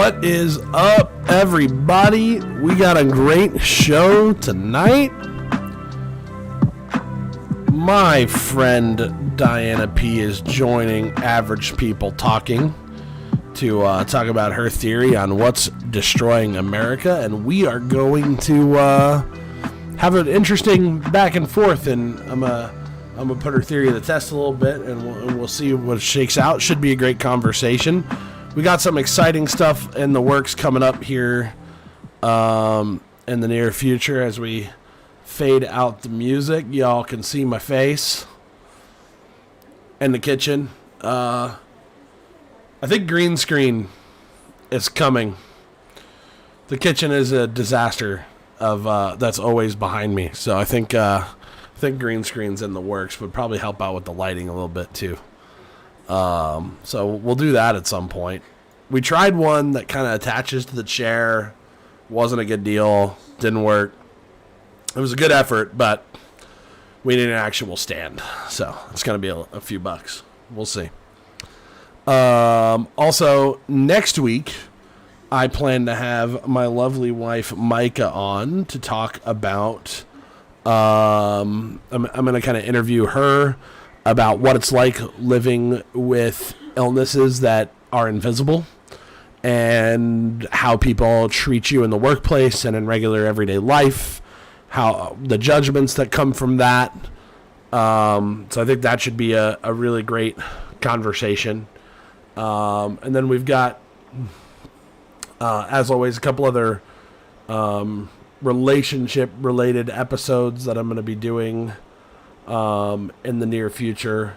What is up, everybody? We got a great show tonight. My friend Diana P is joining Average People Talking to talk about her theory on what's destroying America, and we are going to have an interesting back and forth, and I'm gonna put her theory to the test a little bit, and we'll see what shakes out. Should be a great conversation. We got some exciting stuff in the works coming up here in the near future. As we fade out the music, y'all can see my face in the kitchen. I think green screen is coming. The kitchen is a disaster of that's always behind me, so I think green screen's in the works. Would probably help out with the lighting a little bit too. So we'll do that at some point. We tried one that kind of attaches to the chair. Wasn't a good deal. Didn't work. It was a good effort, but we need an actual stand. So it's going to be a few bucks. We'll see. Also, next week, I plan to have my lovely wife, Micah, on to talk about... I'm going to kind of interview her about what it's like living with illnesses that are invisible and how people treat you in the workplace and in regular everyday life, how the judgments that come from that. So I think that should be a really great conversation. And then we've got, as always, a couple other relationship-related episodes that I'm going to be doing in the near future,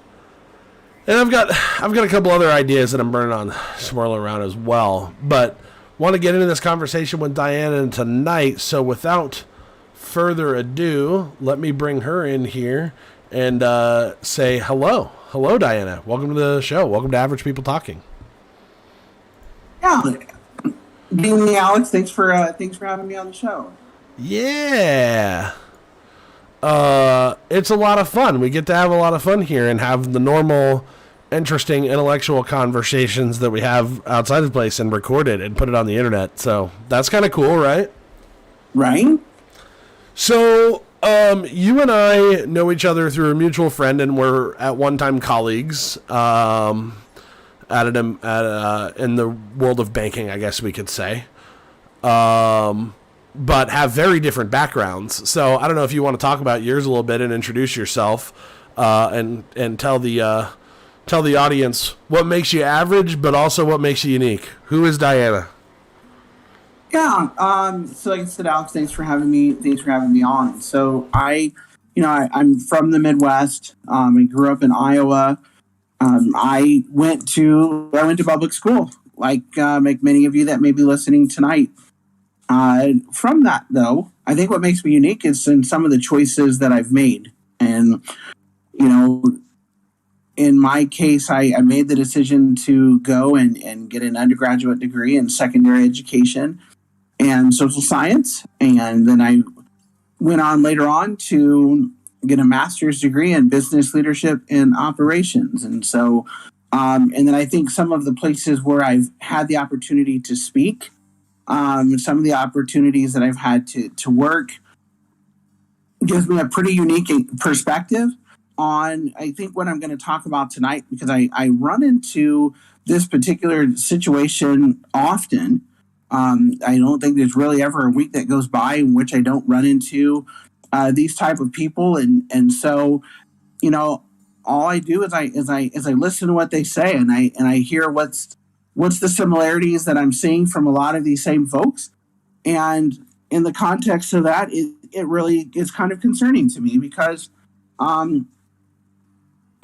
and I've got a couple other ideas that I'm burning on swirling around as well. But want to get into this conversation with Diana tonight. So without further ado, let me bring her in here and say hello. Hello, Diana. Welcome to the show. Welcome to Average People Talking. Yeah, being me, Alex. Thanks for having me on the show. Yeah. It's a lot of fun. We get to have a lot of fun here and have the normal, interesting, intellectual conversations that we have outside the place and record it and put it on the internet. So that's kind of cool, right? Right. So, you and I know each other through a mutual friend, and we're at one time colleagues, in the world of banking, I guess we could say. But have very different backgrounds. So I don't know if you want to talk about yours a little bit and introduce yourself, and tell the audience what makes you average, but also what makes you unique. Who is Diana? Yeah. So like I said, Alex, thanks for having me on. So I'm from the Midwest. I grew up in Iowa. I went to public school, like many of you that may be listening tonight. From that, though, I think what makes me unique is in some of the choices that I've made. And, in my case, I made the decision to go and get an undergraduate degree in secondary education and social science. And then I went on later on to get a master's degree in business leadership and operations. And so, and then I think some of the places where I've had the opportunity to speak, some of the opportunities that I've had to work gives me a pretty unique perspective on, I think, what I'm going to talk about tonight, because I run into this particular situation often. I don't think there's really ever a week that goes by in which I don't run into these type of people. And so, all I do is I listen to what they say, and I hear what's the similarities that I'm seeing from a lot of these same folks. And in the context of that, it really is kind of concerning to me, because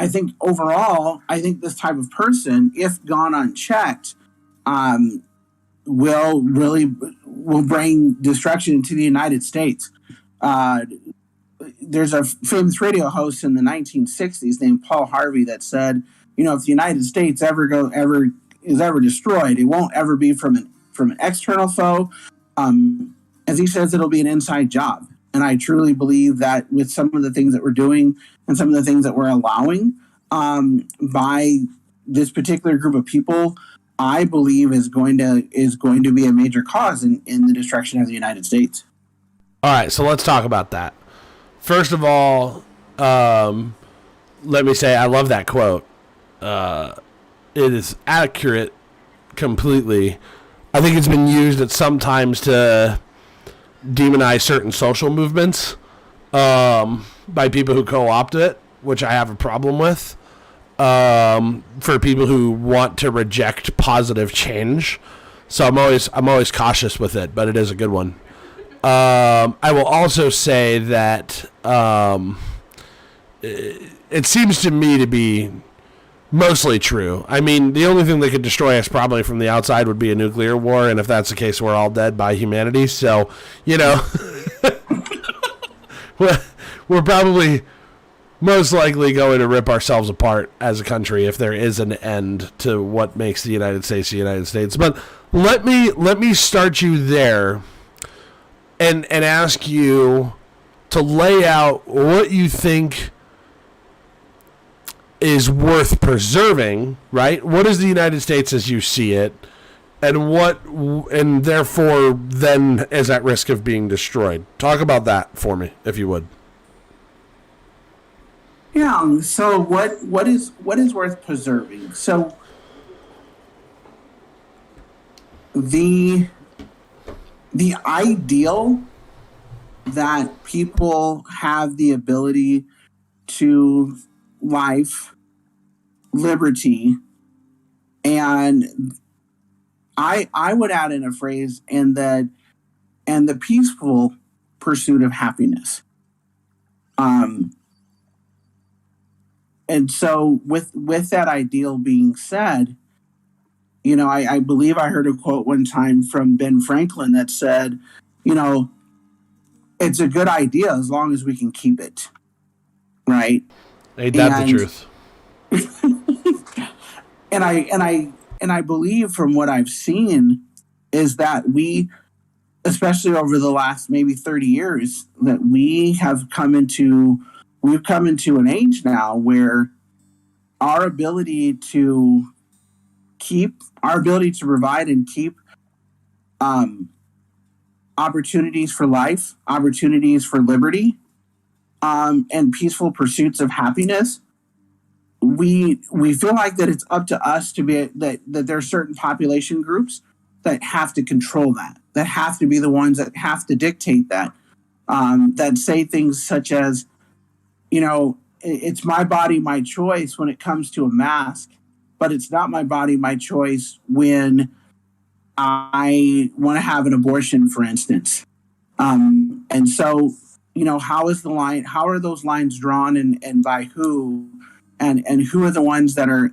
I think overall, this type of person, if gone unchecked, will bring destruction into the United States. There's a famous radio host in the 1960s named Paul Harvey that said, if the United States is ever destroyed, it won't ever be from an external foe. As he says, it'll be an inside job. And I truly believe that with some of the things that we're doing and some of the things that we're allowing by this particular group of people, I believe is going to be a major cause in the destruction of the United States. All right, so let's talk about that. First of all, let me say I love that quote. It is accurate completely. I think it's been used at some times to demonize certain social movements by people who co-opt it, which I have a problem with. For people who want to reject positive change, so I'm always cautious with it, but it is a good one. I will also say that it seems to me to be mostly true. I mean, the only thing that could destroy us probably from the outside would be a nuclear war, and if that's the case, we're all dead by humanity. So, we're probably most likely going to rip ourselves apart as a country if there is an end to what makes the United States the United States. But let me start you there and ask you to lay out what you think is worth preserving, right? What is the United States as you see it, and therefore then is at risk of being destroyed? Talk about that for me, if you would. Yeah. So what is worth preserving? So the ideal that people have the ability to life, liberty, and I would add in a phrase, and the peaceful pursuit of happiness. And so with that ideal being said, I believe I heard a quote one time from Ben Franklin that said, it's a good idea as long as we can keep it. Right. Ain't that the truth? and I believe from what I've seen is that we, especially over the last maybe 30 years, that we've come into an age now where our ability to provide and keep opportunities for life, opportunities for liberty, and peaceful pursuits of happiness, we feel like that it's up to us to be that there are certain population groups that have to control that have to be the ones that have to dictate that say things such as, it's my body, my choice when it comes to a mask, but it's not my body, my choice when I want to have an abortion, for instance. And so, how are those lines drawn and by who, and who are the ones that are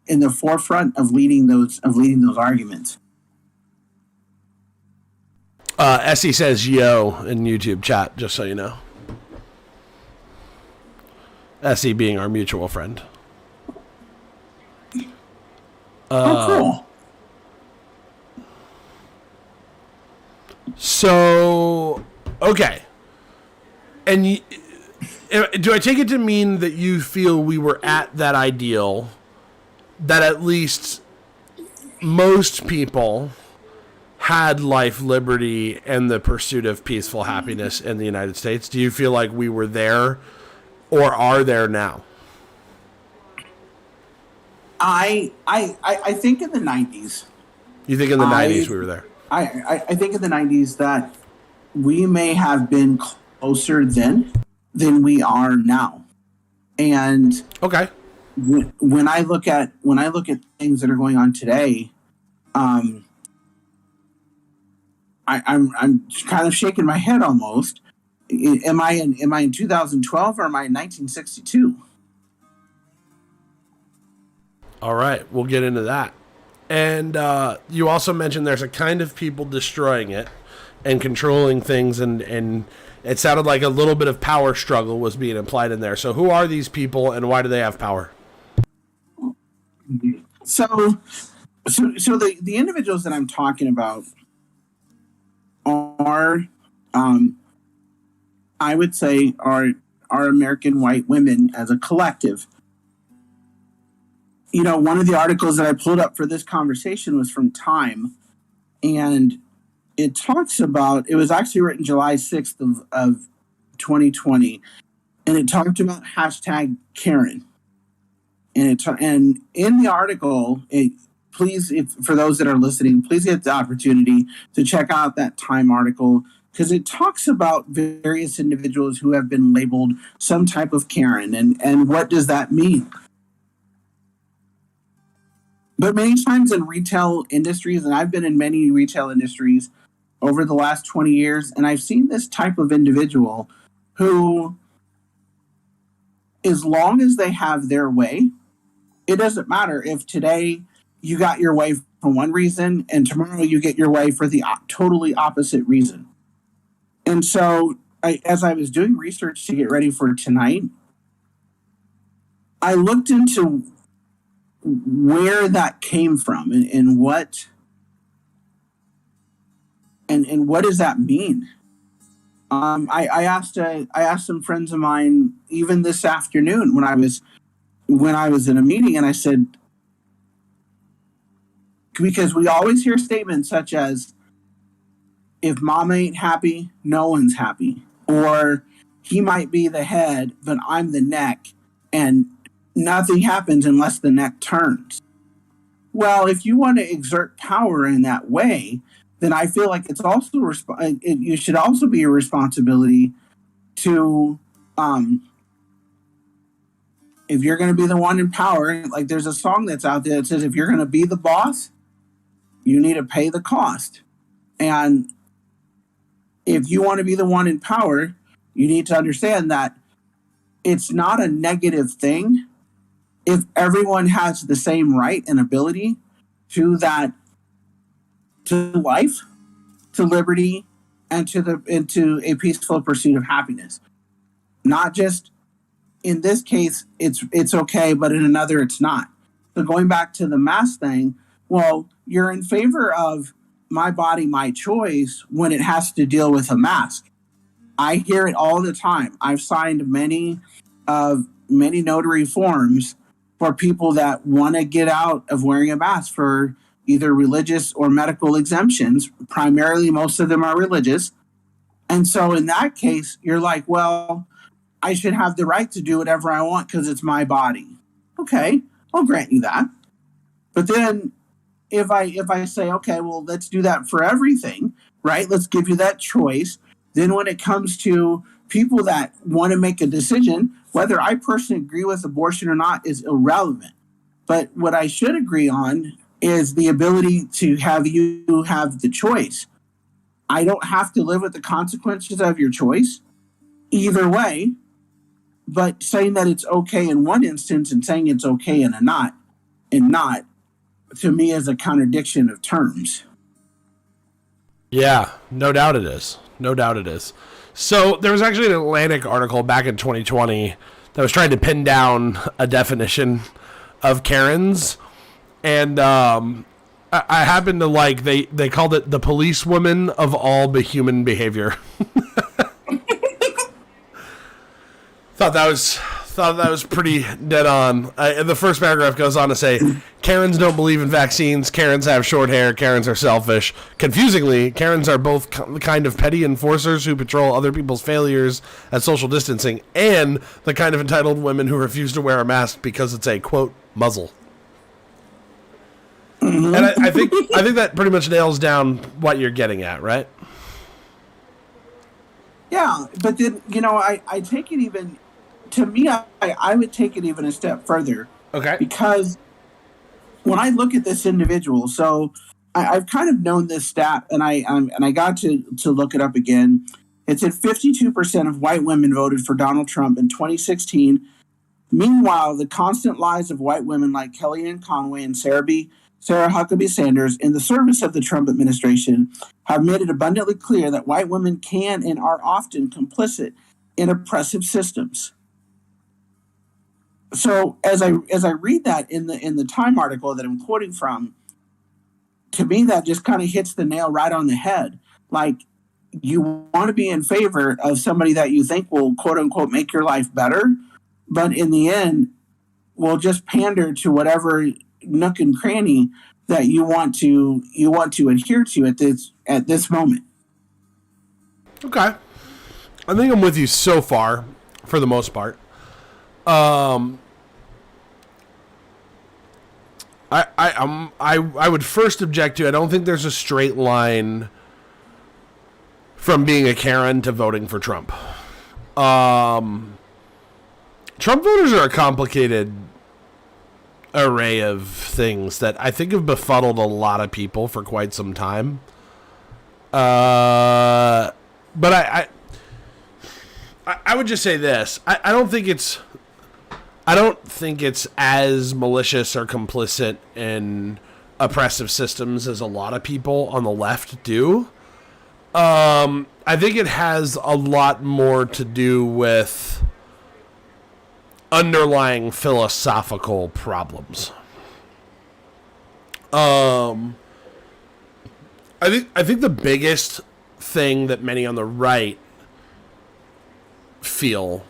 in the forefront of leading those arguments? Essie says yo in YouTube chat, just so you know. Essie being our mutual friend. Cool. So, okay. And do I take it to mean that you feel we were at that ideal, that at least most people had life, liberty, and the pursuit of peaceful happiness in the United States? Do you feel like we were there or are there now? I think in the 90s. You think in the 90s we were there? I think in the 90s that we may have been closer then than we are now. And okay, when I look at things that are going on today, I'm kind of shaking my head almost. Am I in 2012 or am I in 1962? All right, we'll get into that. And you also mentioned there's a kind of people destroying it and controlling things, and it sounded like a little bit of power struggle was being implied in there. So who are these people and why do they have power? So the individuals that I'm talking about are, I would say, are American white women as a collective. one of the articles that I pulled up for this conversation was from Time, and it talks about, it was actually written July 6th of 2020, and it talked about hashtag Karen. And in the article, please, for those that are listening, please get the opportunity to check out that Time article, because it talks about various individuals who have been labeled some type of Karen, and what does that mean? But many times in retail industries, and I've been in many retail industries over the last 20 years, and I've seen this type of individual who, as long as they have their way, it doesn't matter if today you got your way for one reason and tomorrow you get your way for the totally opposite reason. And so, as I was doing research to get ready for tonight, I looked into where that came from and what does that mean. I asked some friends of mine even this afternoon when I was in a meeting, and I said, because we always hear statements such as, if mama ain't happy, no one's happy, or he might be the head but I'm the neck, and nothing happens unless the neck turns. Well, if you want to exert power in that way, then I feel like it's also you should also be a responsibility to, if you're going to be the one in power, like there's a song that's out there that says, if you're going to be the boss, you need to pay the cost. And if you want to be the one in power, you need to understand that it's not a negative thing if everyone has the same right and ability to life, to liberty, and to a peaceful pursuit of happiness. Not just in this case, it's okay, but in another, it's not. So going back to the mask thing, well, you're in favor of my body, my choice when it has to deal with a mask. I hear it all the time. I've signed many notary forms for people that want to get out of wearing a mask for either religious or medical exemptions. Primarily, most of them are religious. And so in that case, you're like, well, I should have the right to do whatever I want because it's my body. Okay, I'll grant you that. But then if I say, okay, well, let's do that for everything, right? Let's give you that choice. Then when it comes to people that want to make a decision, whether I personally agree with abortion or not is irrelevant. But what I should agree on is the ability to have you have the choice. I don't have to live with the consequences of your choice either way, but saying that it's okay in one instance and saying it's okay in not, to me is a contradiction of terms. Yeah, no doubt it is. No doubt it is. So there was actually an Atlantic article back in 2020 that was trying to pin down a definition of Karens. And I happen to like, they called it the policewoman of all human behavior. Thought that was pretty dead on. The first paragraph goes on to say, Karens don't believe in vaccines, Karens have short hair, Karens are selfish. Confusingly, Karens are both the kind of petty enforcers who patrol other people's failures at social distancing and the kind of entitled women who refuse to wear a mask because it's a, quote, muzzle. Mm-hmm. And I think that pretty much nails down what you're getting at, right? Yeah, but then, I take it even... To me, I would take it even a step further. Okay. Because when I look at this individual, so I've kind of known this stat, and I got to look it up again. It said 52% of white women voted for Donald Trump in 2016. Meanwhile, the constant lies of white women like Kellyanne Conway and Sarah Huckabee Sanders in the service of the Trump administration have made it abundantly clear that white women can and are often complicit in oppressive systems. So as I read that in the Time article that I'm quoting from, to me that just kind of hits the nail right on the head. Like, you want to be in favor of somebody that you think will, quote unquote, make your life better, but in the end, will just pander to whatever nook and cranny that you want to adhere to at this moment. Okay. I think I'm with you so far, for the most part. I would first object to. I don't think there's a straight line from being a Karen to voting for Trump. Trump voters are a complicated array of things that I think have befuddled a lot of people for quite some time. But I would just say this. I don't think it's as malicious or complicit in oppressive systems as a lot of people on the left do. I think it has a lot more to do with underlying philosophical problems. I think the biggest thing that many on the right feel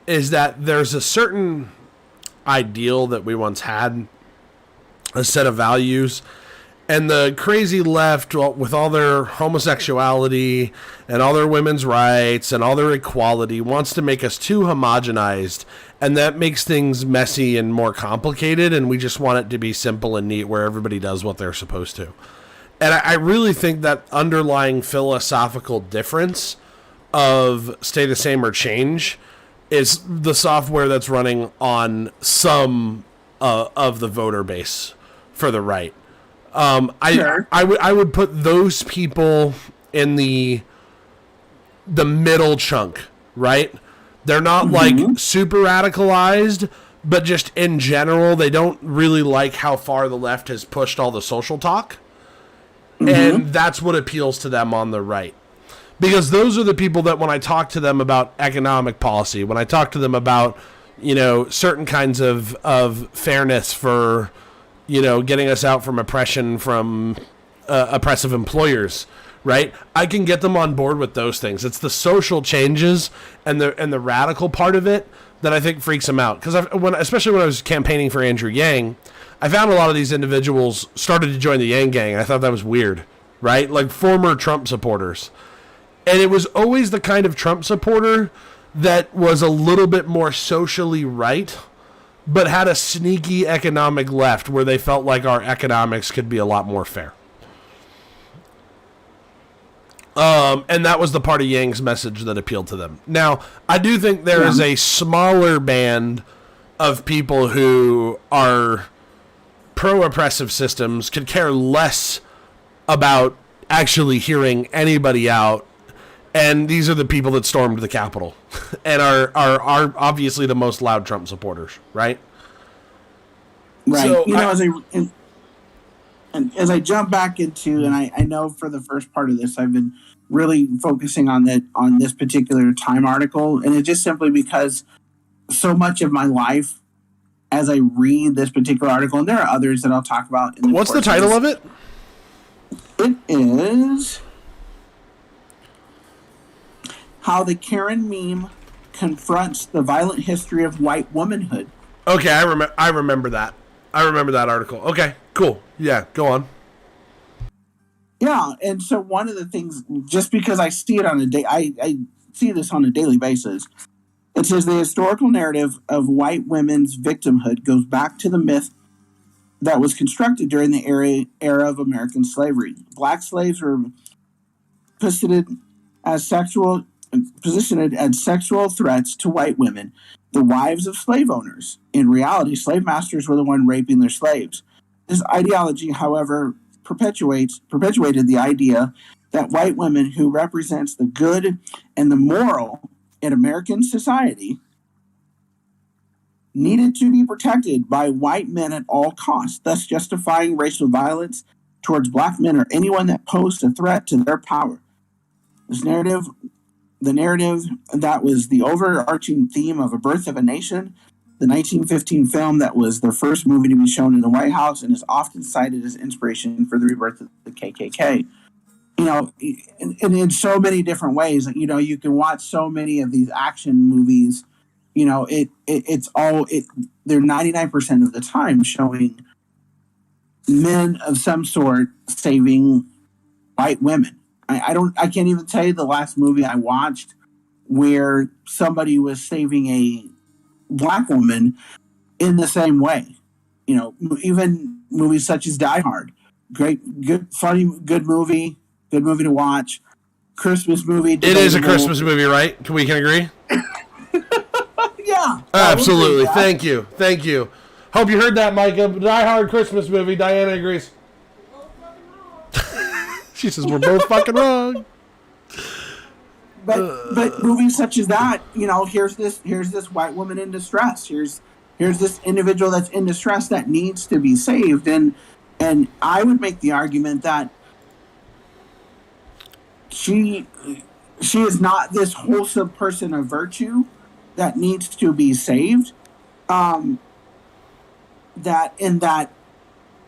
is that there's a certain ideal that we once had, a set of values, and the crazy left, with all their homosexuality and all their women's rights and all their equality, wants to make us too homogenized, and that makes things messy and more complicated, and we just want it to be simple and neat where everybody does what they're supposed to. And I really think that underlying philosophical difference of stay the same or change is the software that's running on some of the voter base for the right. I would put those people in the middle chunk, right? They're not like super radicalized, but just in general, they don't really like how far the left has pushed all the social talk. And that's what appeals to them on the right. Because those are the people that when I talk to them about economic policy, when I talk to them about, certain kinds of fairness for, getting us out from oppression from oppressive employers, right? I can get them on board with those things. It's the social changes and the radical part of it that I think freaks them out. Because especially when I was campaigning for Andrew Yang, I found a lot of these individuals started to join the Yang Gang. I thought that was weird, right? Like former Trump supporters. And it was always the kind of Trump supporter that was a little bit more socially right, but had a sneaky economic left where they felt like our economics could be a lot more fair. And that was the part of Yang's message that appealed to them. Now, I do think there is a smaller band of people who are pro-oppressive systems, could care less about actually hearing anybody out. And these are the people that stormed the Capitol and are obviously the most loud Trump supporters, right? Right. So as I jump back into, and I know for the first part of this, I've been really focusing on this particular Time article, and it's just simply because so much of my life, as I read this particular article, and there are others that I'll talk about. What's the title of it? It is How the Karen Meme Confronts the Violent History of White Womanhood. Okay, I remember that. I remember that article. Okay, cool. Yeah, go on. Yeah, and so one of the things, just because I see it I see this on a daily basis. It says the historical narrative of white women's victimhood goes back to the myth that was constructed during the era of American slavery. Black slaves were positioned as sexual threats to white women, the wives of slave owners. In reality, slave masters were the one raping their slaves. This ideology, however, perpetuated the idea that white women, who represents the good and the moral in American society, needed to be protected by white men at all costs, thus justifying racial violence towards black men or anyone that posed a threat to their power. The narrative that was the overarching theme of A Birth of a Nation, the 1915 film that was the first movie to be shown in the White House and is often cited as inspiration for the rebirth of the KKK. And in so many different ways, you can watch so many of these action movies. they're 99% of the time showing men of some sort saving white women. I can't even tell you the last movie I watched where somebody was saving a black woman in the same way. Even movies such as Die Hard, great, good, funny, good movie to watch. Christmas movie. It is a Christmas movie, right? We can agree? Yeah. Absolutely. Thank you. Hope you heard that, Micah. Die Hard Christmas movie. Diana agrees. She says we're both fucking wrong. But movies such as that, here's this white woman in distress. Here's this individual that's in distress that needs to be saved, and I would make the argument that she is not this wholesome person of virtue that needs to be saved, that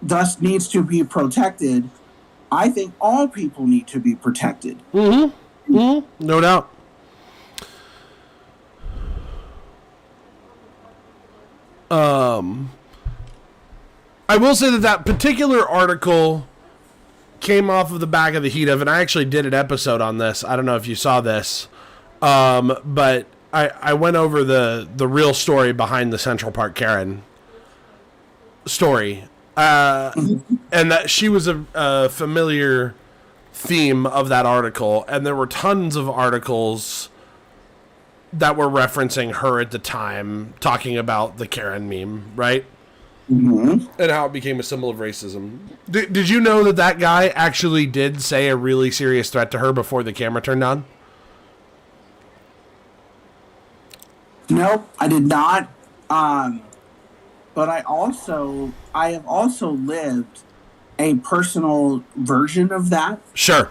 thus needs to be protected. I think all people need to be protected. Mm-hmm. Mm-hmm. No doubt. I will say that particular article came off of the back of the heat of, and I actually did an episode on this. I don't know if you saw this, but I went over the real story behind the Central Park Karen story, and that she was a familiar theme of that article, and there were tons of articles that were referencing her at the time, talking about the Karen meme, right? Mm-hmm. And how it became a symbol of racism. Did you know that guy actually did say a really serious threat to her before the camera turned on? No, I did not. But I have also lived a personal version of that. Sure.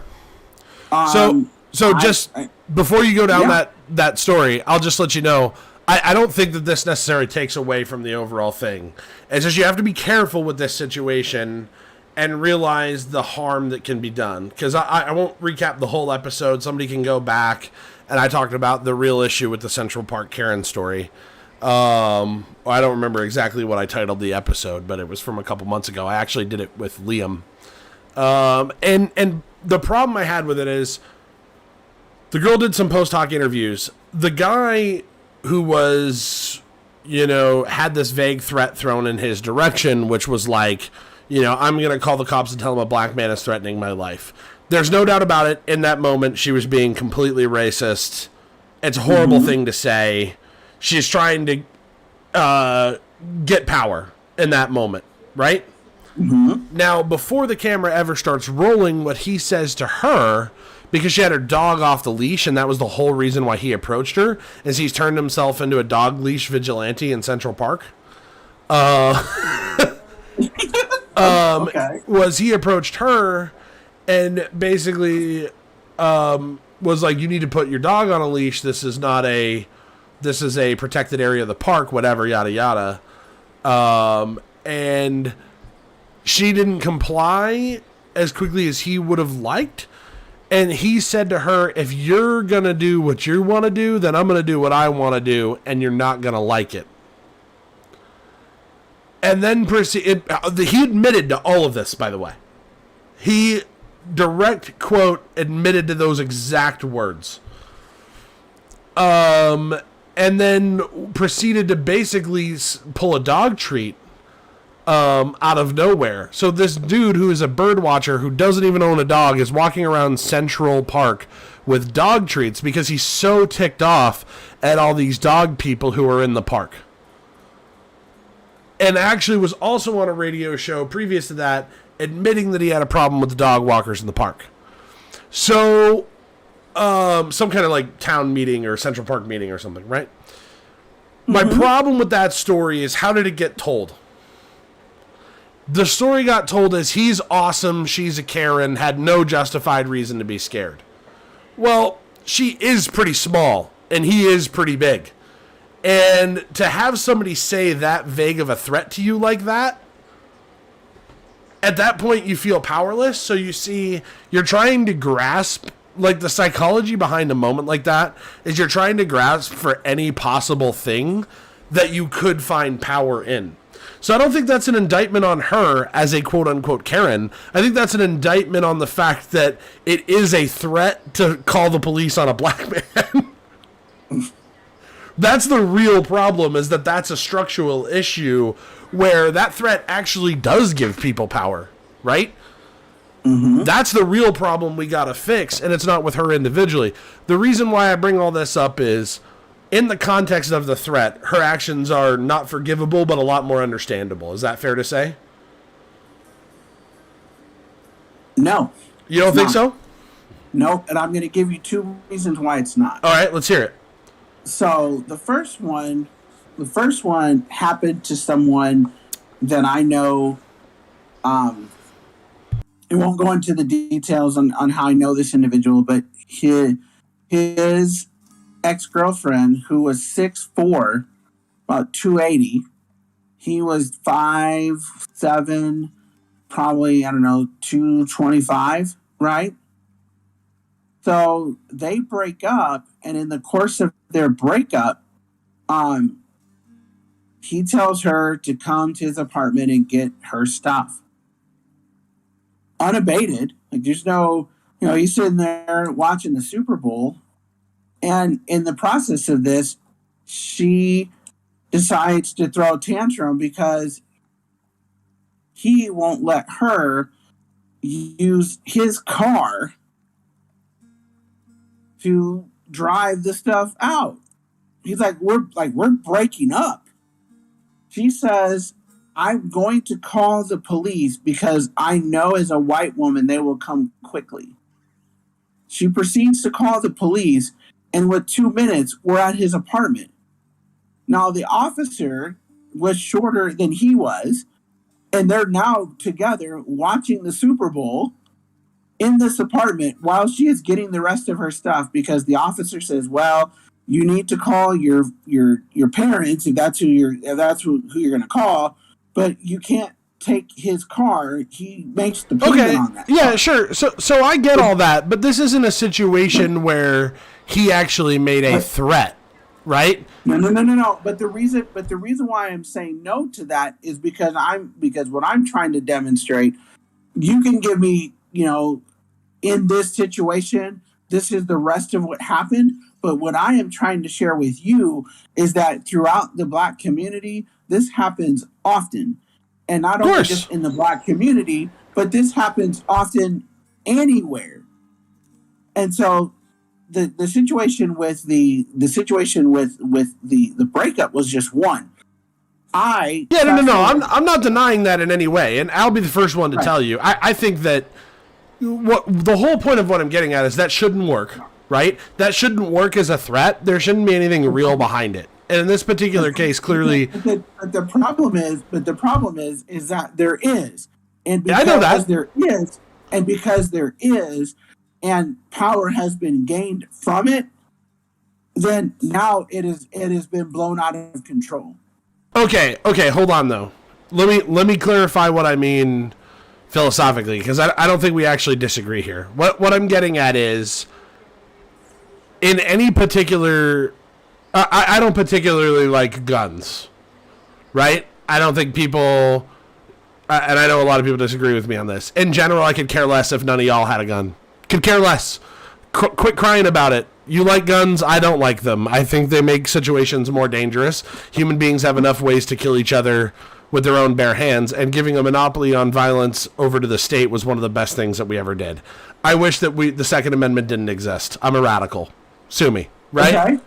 Before you go down that story, I'll just let you know, I don't think that this necessarily takes away from the overall thing. It's just you have to be careful with this situation and realize the harm that can be done. Because I won't recap the whole episode. Somebody can go back, and I talked about the real issue with the Central Park Karen story. I don't remember exactly what I titled the episode, but it was from a couple months ago. I actually did it with Liam. And the problem I had with it is the girl did some post-hoc interviews. The guy who was, had this vague threat thrown in his direction, which was like, I'm going to call the cops and tell them a black man is threatening my life. There's no doubt about it. In that moment, she was being completely racist. It's a horrible thing to say. She's trying to get power in that moment, right? Mm-hmm. Now, before the camera ever starts rolling, what he says to her, because she had her dog off the leash, and that was the whole reason why he approached her, is he's turned himself into a dog leash vigilante in Central Park. Okay. Was he approached her and basically was like, you need to put your dog on a leash. This is a protected area of the park, whatever, yada, yada. And she didn't comply as quickly as he would have liked. And he said to her, if you're going to do what you want to do, then I'm going to do what I want to do, and you're not going to like it. And then he admitted to all of this, by the way. He, direct quote, admitted to those exact words. And then proceeded to basically pull a dog treat out of nowhere. So this dude who is a bird watcher who doesn't even own a dog is walking around Central Park with dog treats because he's so ticked off at all these dog people who are in the park. And actually was also on a radio show previous to that admitting that he had a problem with the dog walkers in the park. So some kind of like town meeting or Central Park meeting or something, right? Mm-hmm. My problem with that story is, how did it get told? The story got told as, he's awesome, she's a Karen, had no justified reason to be scared. Well, she is pretty small, and he is pretty big. And to have somebody say that vague of a threat to you like that, at that point you feel powerless. So you see, you're trying to grasp, like the psychology behind a moment like that is you're trying to grasp for any possible thing that you could find power in. So I don't think that's an indictment on her as a quote-unquote Karen. I think that's an indictment on the fact that it is a threat to call the police on a black man. That's the real problem, is that that's a structural issue where that threat actually does give people power, right? Mm-hmm. That's the real problem we got to fix, and it's not with her individually. The reason why I bring all this up is, in the context of the threat, her actions are not forgivable, but a lot more understandable. Is that fair to say? No. You don't think so? No, and I'm going to give you 2 reasons why it's not. All right, let's hear it. So the first one happened to someone that I know. It won't go into the details on how I know this individual, but his ex-girlfriend, who was 6'4", about 280, he was 5'7", probably, 225, right? So they break up, and in the course of their breakup, he tells her to come to his apartment and get her stuff. Unabated, like there's no, he's sitting there watching the Super Bowl, and in the process of this, she decides to throw a tantrum because he won't let her use his car to drive the stuff out. He's like, we're breaking up. She says, I'm going to call the police because I know as a white woman they will come quickly. She proceeds to call the police, and with 2 minutes, we're at his apartment. Now, the officer was shorter than he was, and they're now together watching the Super Bowl in this apartment while she is getting the rest of her stuff, because the officer says, well, you need to call your parents if that's who you're going to call, but you can't take his car. He makes the payment on that. Yeah, sure. So I get all that, but this isn't a situation where he actually made a threat, right? No. But the reason why I'm saying no to that is because what I'm trying to demonstrate, you can give me, in this situation, this is the rest of what happened. But what I am trying to share with you is that throughout the Black community, this happens often. And not only just in the Black community, but this happens often anywhere. And so the situation with the breakup was just one. I'm not denying that in any way, and I'll be the first one to tell you. I think that what the whole point of what I'm getting at is that shouldn't work, right? That shouldn't work as a threat. There shouldn't be anything real behind it. And in this particular case, clearly, but the problem is that there is, and because I know that there is, and because there is, and power has been gained from it, then now it has been blown out of control. Okay, hold on though. Let me clarify what I mean philosophically, because I don't think we actually disagree here. What I'm getting at is, in any particular, I don't particularly like guns, right? I don't think people, and I know a lot of people disagree with me on this. In general, I could care less if none of y'all had a gun. Could care less. Quit crying about it. You like guns, I don't like them. I think they make situations more dangerous. Human beings have enough ways to kill each other with their own bare hands, and giving a monopoly on violence over to the state was one of the best things that we ever did. I wish that the Second Amendment didn't exist. I'm a radical. Sue me, right? Okay.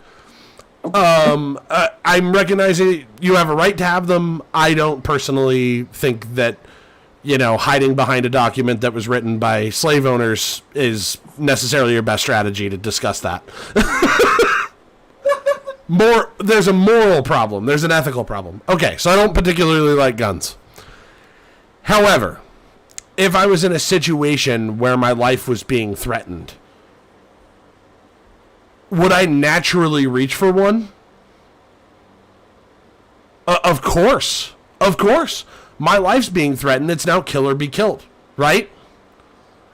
I'm recognizing you have a right to have them. I don't personally think that, hiding behind a document that was written by slave owners is necessarily your best strategy to discuss that. There's a moral problem. There's an ethical problem. Okay, so I don't particularly like guns. However, if I was in a situation where my life was being threatened, would I naturally reach for one? Of course. My life's being threatened. It's now kill or be killed, right?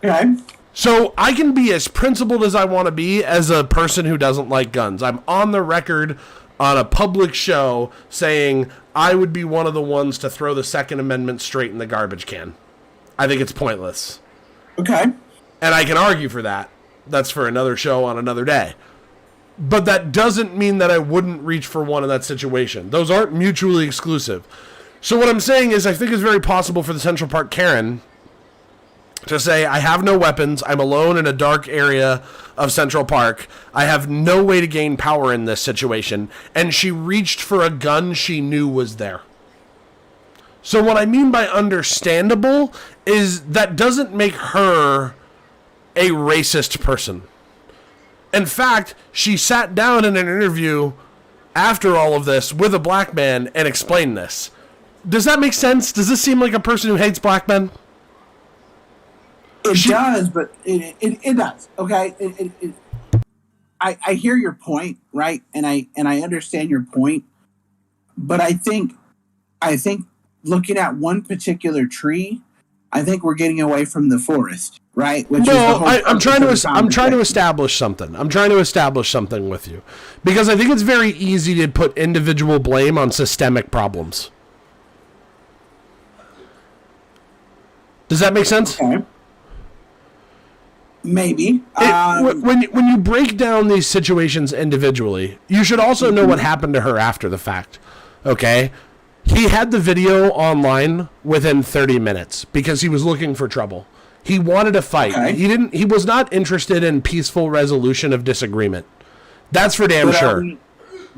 Okay. So I can be as principled as I want to be as a person who doesn't like guns. I'm on the record on a public show saying, I would be one of the ones to throw the Second Amendment straight in the garbage can. I think it's pointless. Okay. And I can argue for that. That's for another show on another day. But that doesn't mean that I wouldn't reach for one in that situation. Those aren't mutually exclusive. So what I'm saying is I think it's very possible for the Central Park Karen to say, I have no weapons, I'm alone in a dark area of Central Park, I have no way to gain power in this situation, and she reached for a gun she knew was there. So what I mean by understandable is that doesn't make her a racist person. In fact, she sat down in an interview after all of this with a black man and explained this. Does that make sense? Does this seem like a person who hates black men? It does, but it does. Okay, I hear your point, right? And I understand your point, but I think looking at one particular tree, I think we're getting away from the forest, right? Which I'm trying to establish something. I'm trying to establish something with you, because I think it's very easy to put individual blame on systemic problems. Does that make sense? Okay. Maybe. When you break down these situations individually, you should also know what happened to her after the fact. Okay? He had the video online within 30 minutes because he was looking for trouble. He wanted to fight. Okay. He was not interested in peaceful resolution of disagreement. That's for damn sure.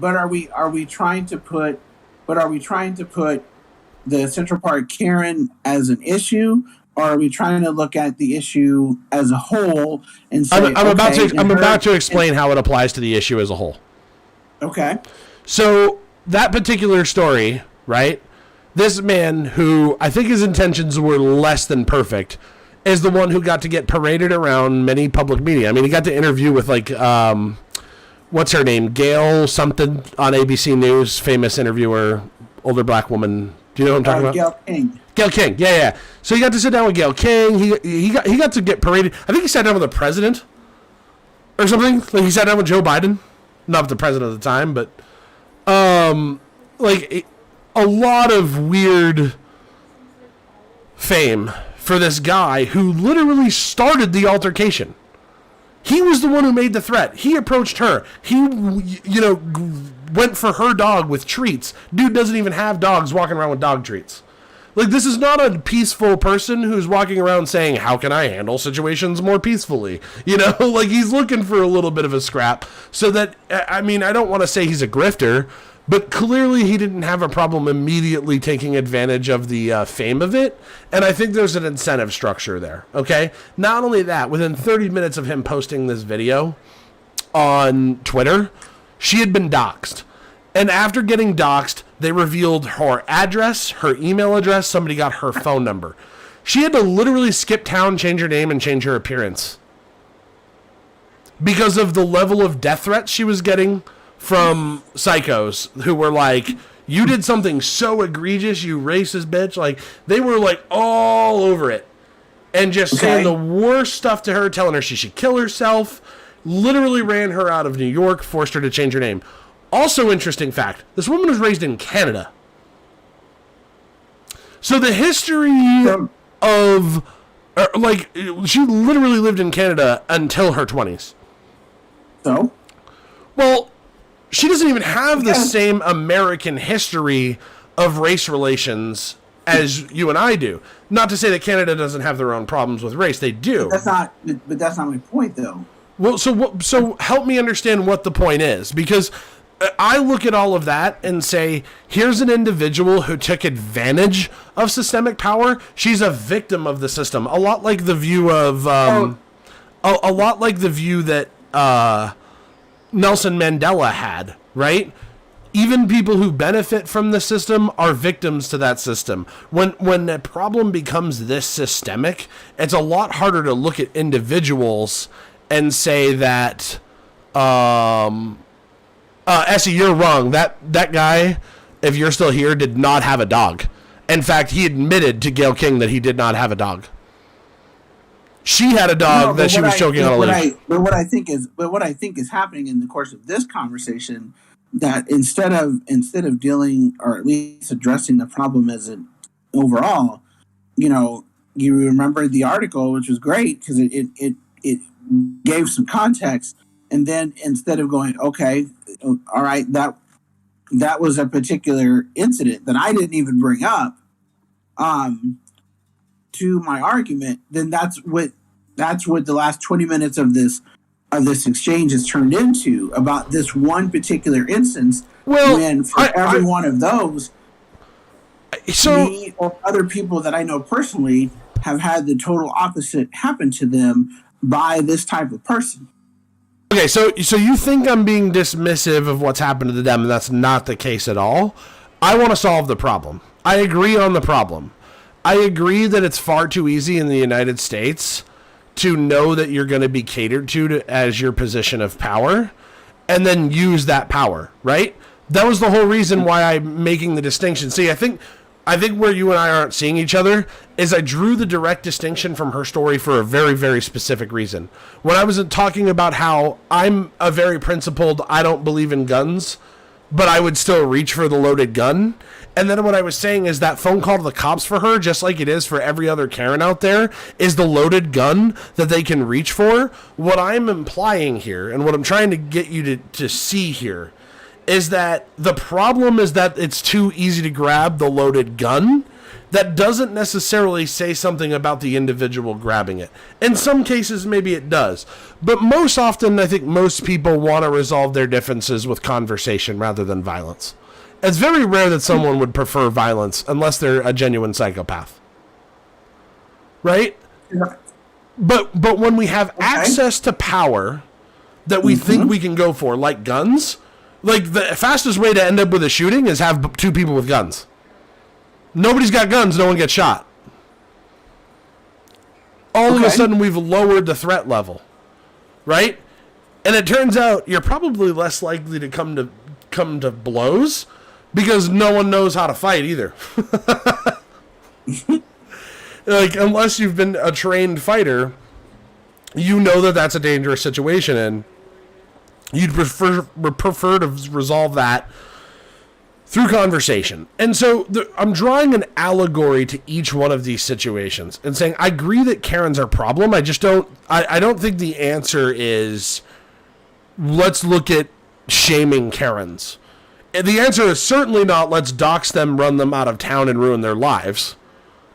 Are we trying to put the Central Park Karen as an issue? Or are we trying to look at the issue as a whole and say, I'm about to explain how it applies to the issue as a whole. Okay. So that particular story, right? This man, who I think his intentions were less than perfect, is the one who got to get paraded around many public media. I mean, he got to interview with what's her name? Gail something on ABC News, famous interviewer, older black woman. Do you know what I'm talking about? Gayle King. Gayle King, yeah. So he got to sit down with Gayle King. He got to get paraded. I think he sat down with the president or something. Like he sat down with Joe Biden, not the president at the time, but a lot of weird fame for this guy who literally started the altercation. He was the one who made the threat. He approached her. He, went for her dog with treats. Dude doesn't even have dogs walking around with dog treats. Like, this is not a peaceful person who's walking around saying, how can I handle situations more peacefully? Like, he's looking for a little bit of a scrap. So that, I mean, I don't want to say he's a grifter, but clearly he didn't have a problem immediately taking advantage of the fame of it. And I think there's an incentive structure there, okay? Not only that, within 30 minutes of him posting this video on Twitter, she had been doxxed. And after getting doxxed, they revealed her address, her email address, somebody got her phone number. She had to literally skip town, change her name, and change her appearance. Because of the level of death threats she was getting from psychos who were like, you did something so egregious, you racist bitch. Like, they were like all over it. And just saying the worst stuff to her, telling her she should kill herself. Literally ran her out of New York, forced her to change her name. Also, interesting fact, this woman was raised in Canada. So the history of, she literally lived in Canada until her 20s. So? Well, she doesn't even have the same American history of race relations as you and I do. Not to say that Canada doesn't have their own problems with race. They do. But that's not my point, though. Well, so help me understand what the point is, because I look at all of that and say, here's an individual who took advantage of systemic power. She's a victim of the system. A lot like the view of, a lot like the view that Nelson Mandela had, right? Even people who benefit from the system are victims to that system. When a problem becomes this systemic, it's a lot harder to look at individuals and say that, Essie, you're wrong. That guy, if you're still here, did not have a dog. In fact, he admitted to Gayle King that he did not have a dog. She had a dog that she was choking on a leash. But what I think is happening in the course of this conversation that instead of dealing or at least addressing the problem as an overall, you remember the article, which was great because it gave some context, and then instead of going, okay, all right, that was a particular incident that I didn't even bring up to my argument, then that's what the last 20 minutes of this exchange has turned into about this one particular instance. Well, when for every one of those, so me or other people that I know personally have had the total opposite happen to them by this type of person. Okay, so you think I'm being dismissive of what's happened to them, and that's not the case at all. I want to solve the problem. I agree on the problem. I agree that it's far too easy in the United States to know that you're going to be catered to as your position of power and then use that power, right? That was the whole reason why I'm making the distinction. See, I think where you and I aren't seeing each other is I drew the direct distinction from her story for a very, very specific reason. When I was talking about how I'm a very principled, I don't believe in guns, but I would still reach for the loaded gun. And then what I was saying is that phone call to the cops for her, just like it is for every other Karen out there, is the loaded gun that they can reach for. What I'm implying here, and what I'm trying to get you to see here, is that the problem is that it's too easy to grab the loaded gun. That doesn't necessarily say something about the individual grabbing it. In some cases, maybe it does. But most often, I think most people want to resolve their differences with conversation rather than violence. It's very rare that someone would prefer violence unless they're a genuine psychopath. Right? Yeah. But when we have access to power that we think we can go for, like guns, like the fastest way to end up with a shooting is have two people with guns. Nobody's got guns, no one gets shot. All of a sudden we've lowered the threat level. Right? And it turns out you're probably less likely to come to blows because no one knows how to fight either. Like, unless you've been a trained fighter, you know that that's a dangerous situation, and you'd prefer to resolve that through conversation. And so I'm drawing an allegory to each one of these situations and saying, I agree that Karens are a problem. I just don't think the answer is let's look at shaming Karens. The answer is certainly not let's dox them, run them out of town, and ruin their lives.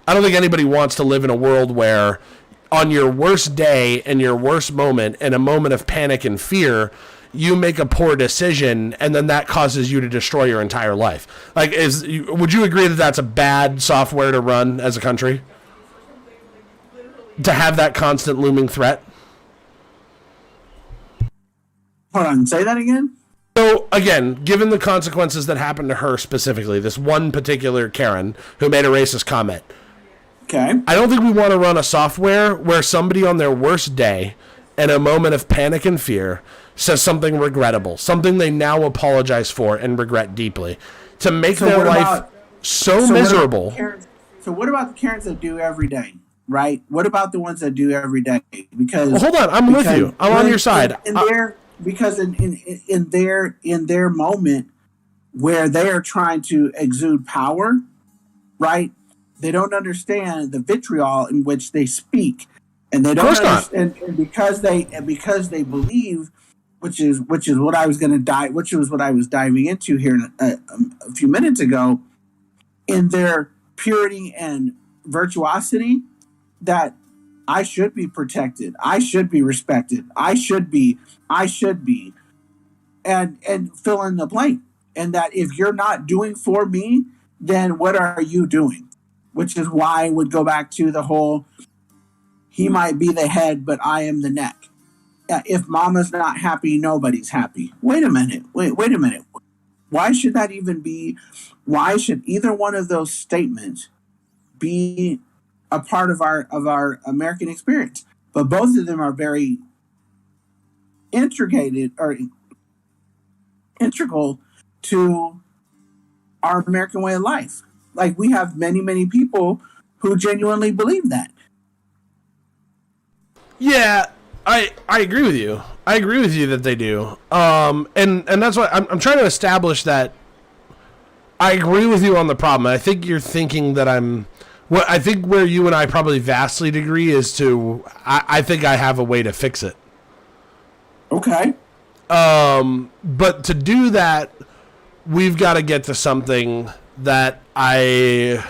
I don't think anybody wants to live in a world where on your worst day and your worst moment, in a moment of panic and fear, you make a poor decision and then that causes you to destroy your entire life. Like, would you agree that that's a bad software to run as a country? To have that constant looming threat? Hold on, say that again? So, again, given the consequences that happened to her specifically, this one particular Karen who made a racist comment, okay, I don't think we want to run a software where somebody on their worst day, in a moment of panic and fear, says something regrettable, something they now apologize for and regret deeply, to make their life so miserable. What about the Karens that do every day, right? What about the ones that do every day? Because hold on, I'm with you. I'm on your side. Because in their moment where they are trying to exude power, right? They don't understand the vitriol in which they speak, and they don't understand, and because they believe, which is what I was diving into here a few minutes ago, in their purity and virtuosity, that I should be protected, I should be respected, I should be, and fill in the blank, and that if you're not doing for me, then what are you doing? Which is why I would go back to the whole, he might be the head, but I am the neck. If mama's not happy, nobody's happy. Wait a minute. Why should that even be? Why should either one of those statements be a part of our American experience? But both of them are very integral to our American way of life. Like, we have many, many people who genuinely believe that. Yeah, I agree with you. I agree with you that they do. And that's why I'm trying to establish that I agree with you on the problem. I think you're thinking that I think where you and I probably vastly agree is I think I have a way to fix it. Okay. But to do that, we've got to get to something that I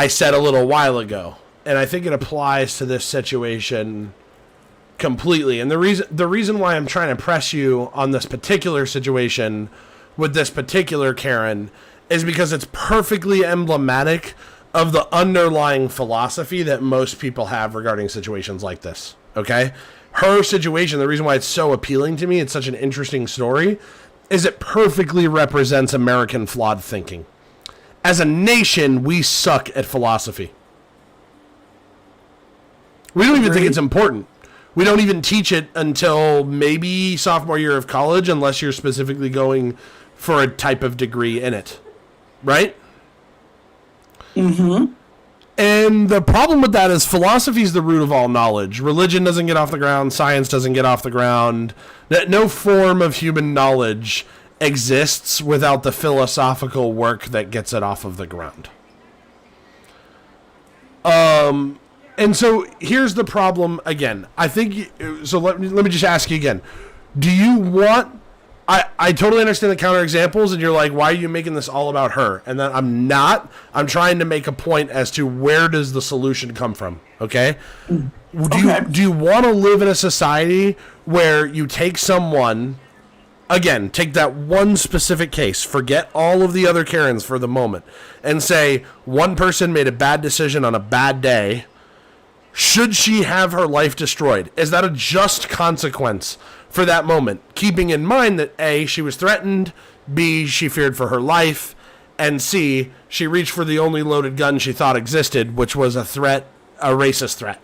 said a little while ago. And I think it applies to this situation completely. And the reason why I'm trying to press you on this particular situation with this particular Karen is because it's perfectly emblematic of the underlying philosophy that most people have regarding situations like this. Okay? Her situation, the reason why it's so appealing to me, it's such an interesting story, is it perfectly represents American flawed thinking. As a nation, we suck at philosophy. We don't even think it's important. We don't even teach it until maybe sophomore year of college, unless you're specifically going for a type of degree in it. Right? Mm-hmm. And the problem with that is philosophy is the root of all knowledge. Religion doesn't get off the ground. Science doesn't get off the ground. No form of human knowledge exists without the philosophical work that gets it off of the ground. And so here's the problem again. I think so. Let me just ask you again. Do you want? I totally understand the counterexamples, and you're like, why are you making this all about her? And then I'm not. I'm trying to make a point as to where does the solution come from. Okay. Do you want to live in a society where you take someone? Again, take that one specific case, forget all of the other Karens for the moment, and say one person made a bad decision on a bad day. Should she have her life destroyed? Is that a just consequence for that moment? Keeping in mind that A, she was threatened, B, she feared for her life, and C, she reached for the only loaded gun she thought existed, which was a threat, a racist threat.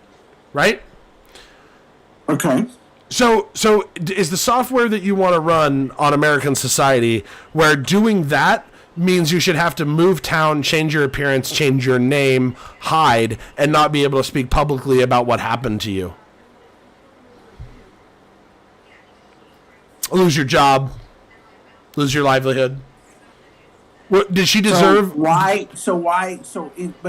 Right? Okay. So is the software that you want to run on American society where doing that means you should have to move town, change your appearance, change your name, hide, and not be able to speak publicly about what happened to you? Lose your job, lose your livelihood. What did she deserve? But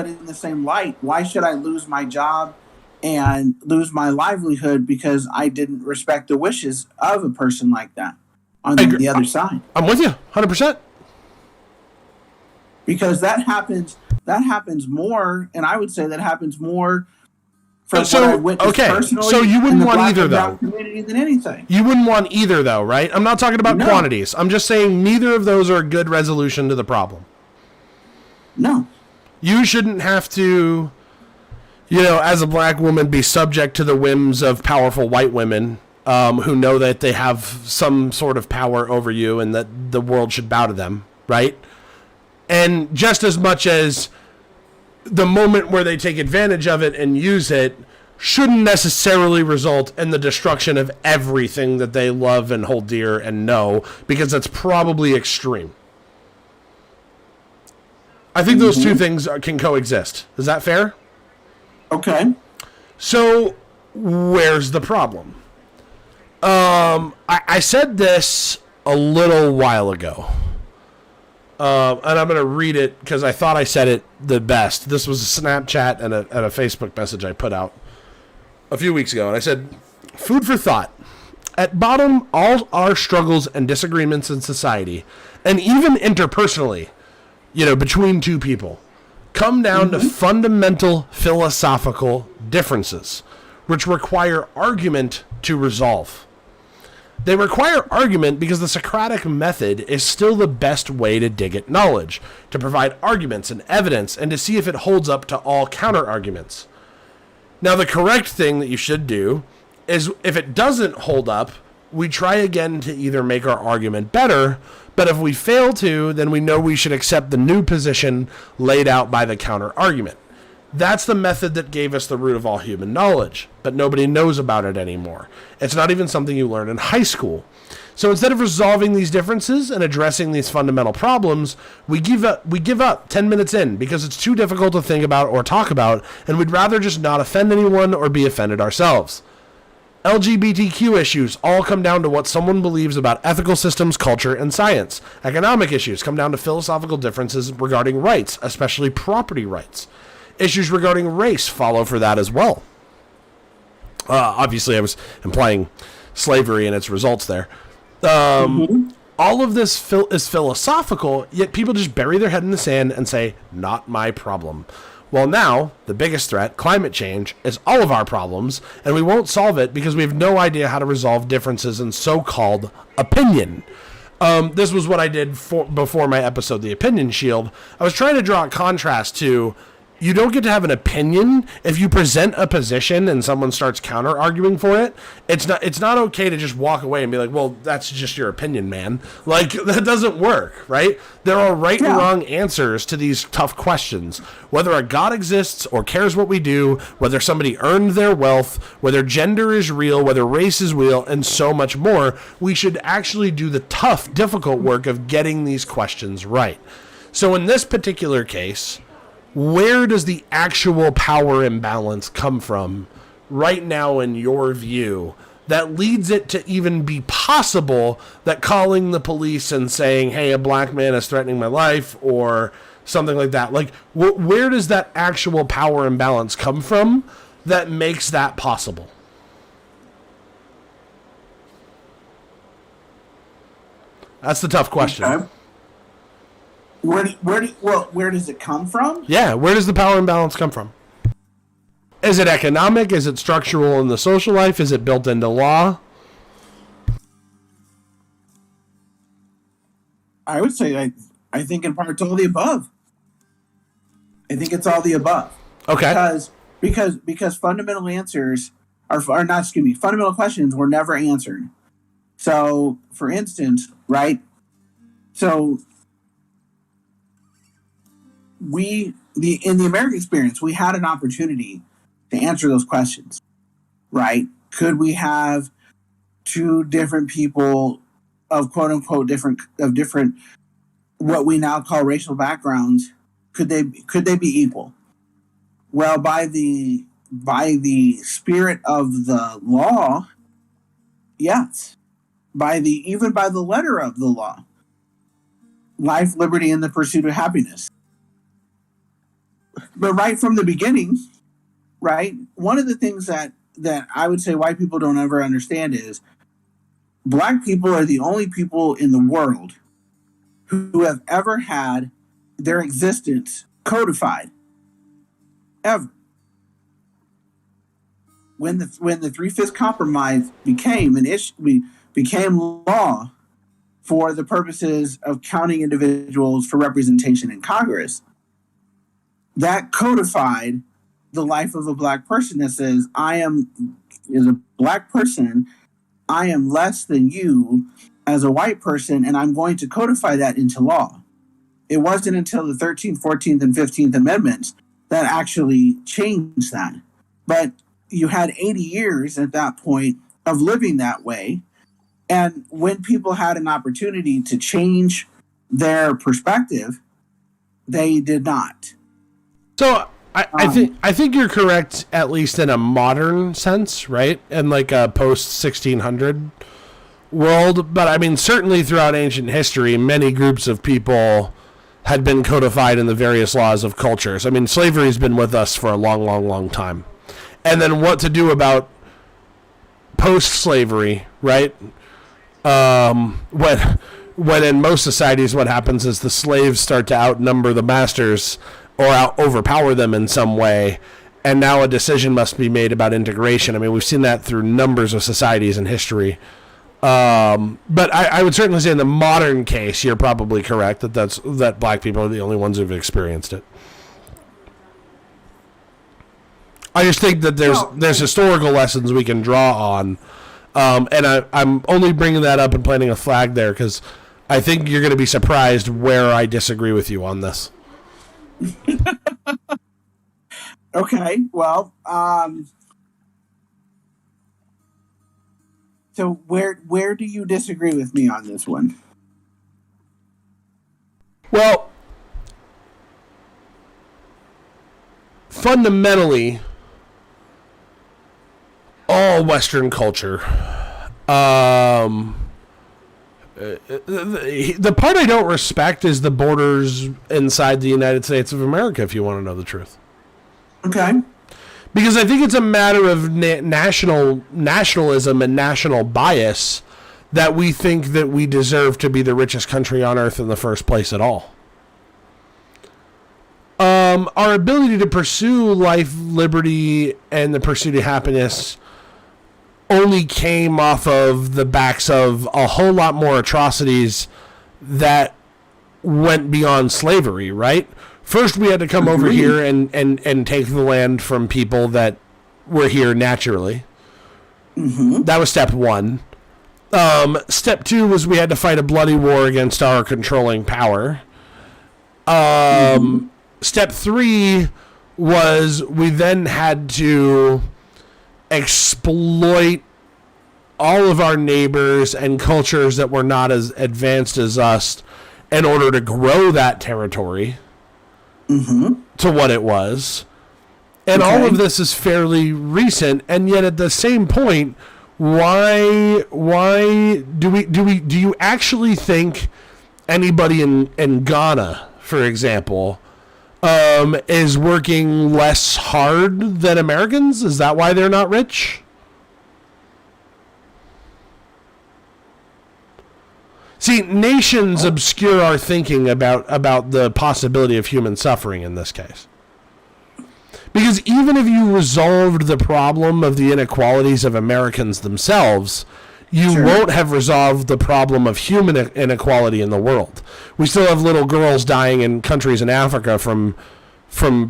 in the same light, why should I lose my job and lose my livelihood because I didn't respect the wishes of a person like that on the other side? I'm with you 100%. Because that happens more, and I would say that happens more from what I witnessed personally. So you wouldn't want either, though. Community than anything. You wouldn't want either, though, right? I'm not talking about quantities. I'm just saying neither of those are a good resolution to the problem. No. You shouldn't have to, as a black woman, be subject to the whims of powerful white women who know that they have some sort of power over you and that the world should bow to them, right? And just as much as the moment where they take advantage of it and use it shouldn't necessarily result in the destruction of everything that they love and hold dear and know, because that's probably extreme. I think those two things can coexist. Is that fair? Okay. So where's the problem? I said this a little while ago. And I'm going to read it because I thought I said it the best. This was a Snapchat and a Facebook message I put out a few weeks ago. And I said, food for thought. At bottom, all our struggles and disagreements in society, and even interpersonally, between two people, come down to fundamental philosophical differences, which require argument to resolve. They require argument because the Socratic method is still the best way to dig at knowledge, to provide arguments and evidence, and to see if it holds up to all counter-arguments. Now, the correct thing that you should do is, if it doesn't hold up, we try again to either make our argument better, but if we fail to, then we know we should accept the new position laid out by the counter-argument. That's the method that gave us the root of all human knowledge, but nobody knows about it anymore. It's not even something you learn in high school. So instead of resolving these differences and addressing these fundamental problems, we give up 10 minutes in because it's too difficult to think about or talk about, and we'd rather just not offend anyone or be offended ourselves. LGBTQ issues all come down to what someone believes about ethical systems, culture, and science. Economic issues come down to philosophical differences regarding rights, especially property rights. Issues regarding race follow for that as well. Obviously, I was implying slavery and its results there. All of this is philosophical, yet people just bury their head in the sand and say, not my problem. Well, now, the biggest threat, climate change, is all of our problems, and we won't solve it because we have no idea how to resolve differences in so-called opinion. This was what I did before my episode, The Opinion Shield. I was trying to draw a contrast to, you don't get to have an opinion if you present a position and someone starts counter-arguing for it. It's not okay to just walk away and be like, well, that's just your opinion, man. Like, that doesn't work, right? There are right and wrong answers to these tough questions. Whether a God exists or cares what we do, whether somebody earned their wealth, whether gender is real, whether race is real, and so much more, we should actually do the tough, difficult work of getting these questions right. So in this particular case, where does the actual power imbalance come from right now in your view that leads it to even be possible that calling the police and saying, hey, a black man is threatening my life or something like that? Like, where does that actual power imbalance come from that makes that possible? That's the tough question. Okay. Where does it come from? Yeah, where does the power imbalance come from? Is it economic? Is it structural in the social life? Is it built into law? I would say I think in part it's all the above. I think it's all the above. Okay. Because fundamental answers fundamental questions were never answered. So, for instance, right? So in the American experience, we had an opportunity to answer those questions, right? Could we have two different people of quote unquote different what we now call racial backgrounds? Could they be equal? Well, by the spirit of the law, yes. Even by the letter of the law, life, liberty, and the pursuit of happiness. But right from the beginning, right, one of the things that I would say white people don't ever understand is black people are the only people in the world who have ever had their existence codified. Ever. When the 3/5 Compromise became became law for the purposes of counting individuals for representation in Congress, that codified the life of a black person that says, as a black person, I am less than you as a white person, and I'm going to codify that into law. It wasn't until the 13th, 14th, and 15th Amendments that actually changed that. But you had 80 years at that point of living that way. And when people had an opportunity to change their perspective, they did not. So I think you're correct, at least in a modern sense, right? In like a post 1600 world. But I mean, certainly throughout ancient history, many groups of people had been codified in the various laws of cultures. I mean, slavery's been with us for a long, long, long time. And then what to do about post-slavery, right? When in most societies what happens is the slaves start to outnumber the masters or overpower them in some way, and now a decision must be made about integration. I mean, we've seen that through numbers of societies in history. But I would certainly say in the modern case, you're probably correct that black people are the only ones who've experienced it. I just think that there's historical lessons we can draw on, and I'm only bringing that up and planting a flag there because I think you're going to be surprised where I disagree with you on this. Okay, well, so where do you disagree with me on this one? Well, fundamentally, all all Western culture. The part I don't respect is the borders inside the United States of America, if you want to know the truth. Okay. Because I think it's a matter of nationalism and national bias that we think that we deserve to be the richest country on earth in the first place at all. Our ability to pursue life, liberty, and the pursuit of happiness only came off of the backs of a whole lot more atrocities that went beyond slavery, right? First, we had to come over here and take the land from people that were here naturally. Mm-hmm. That was step one. Step two was we had to fight a bloody war against our controlling power. Step three was we then had to exploit all of our neighbors and cultures that were not as advanced as us in order to grow that territory to what it was. And all of this is fairly recent, and yet at the same point, why do you actually think anybody in Ghana, for example, is working less hard than Americans? Is that why they're not rich? See, nations obscure our thinking about the possibility of human suffering in this case. Because even if you resolved the problem of the inequalities of Americans themselves, you won't have resolved the problem of human inequality in the world. We still have little girls dying in countries in Africa from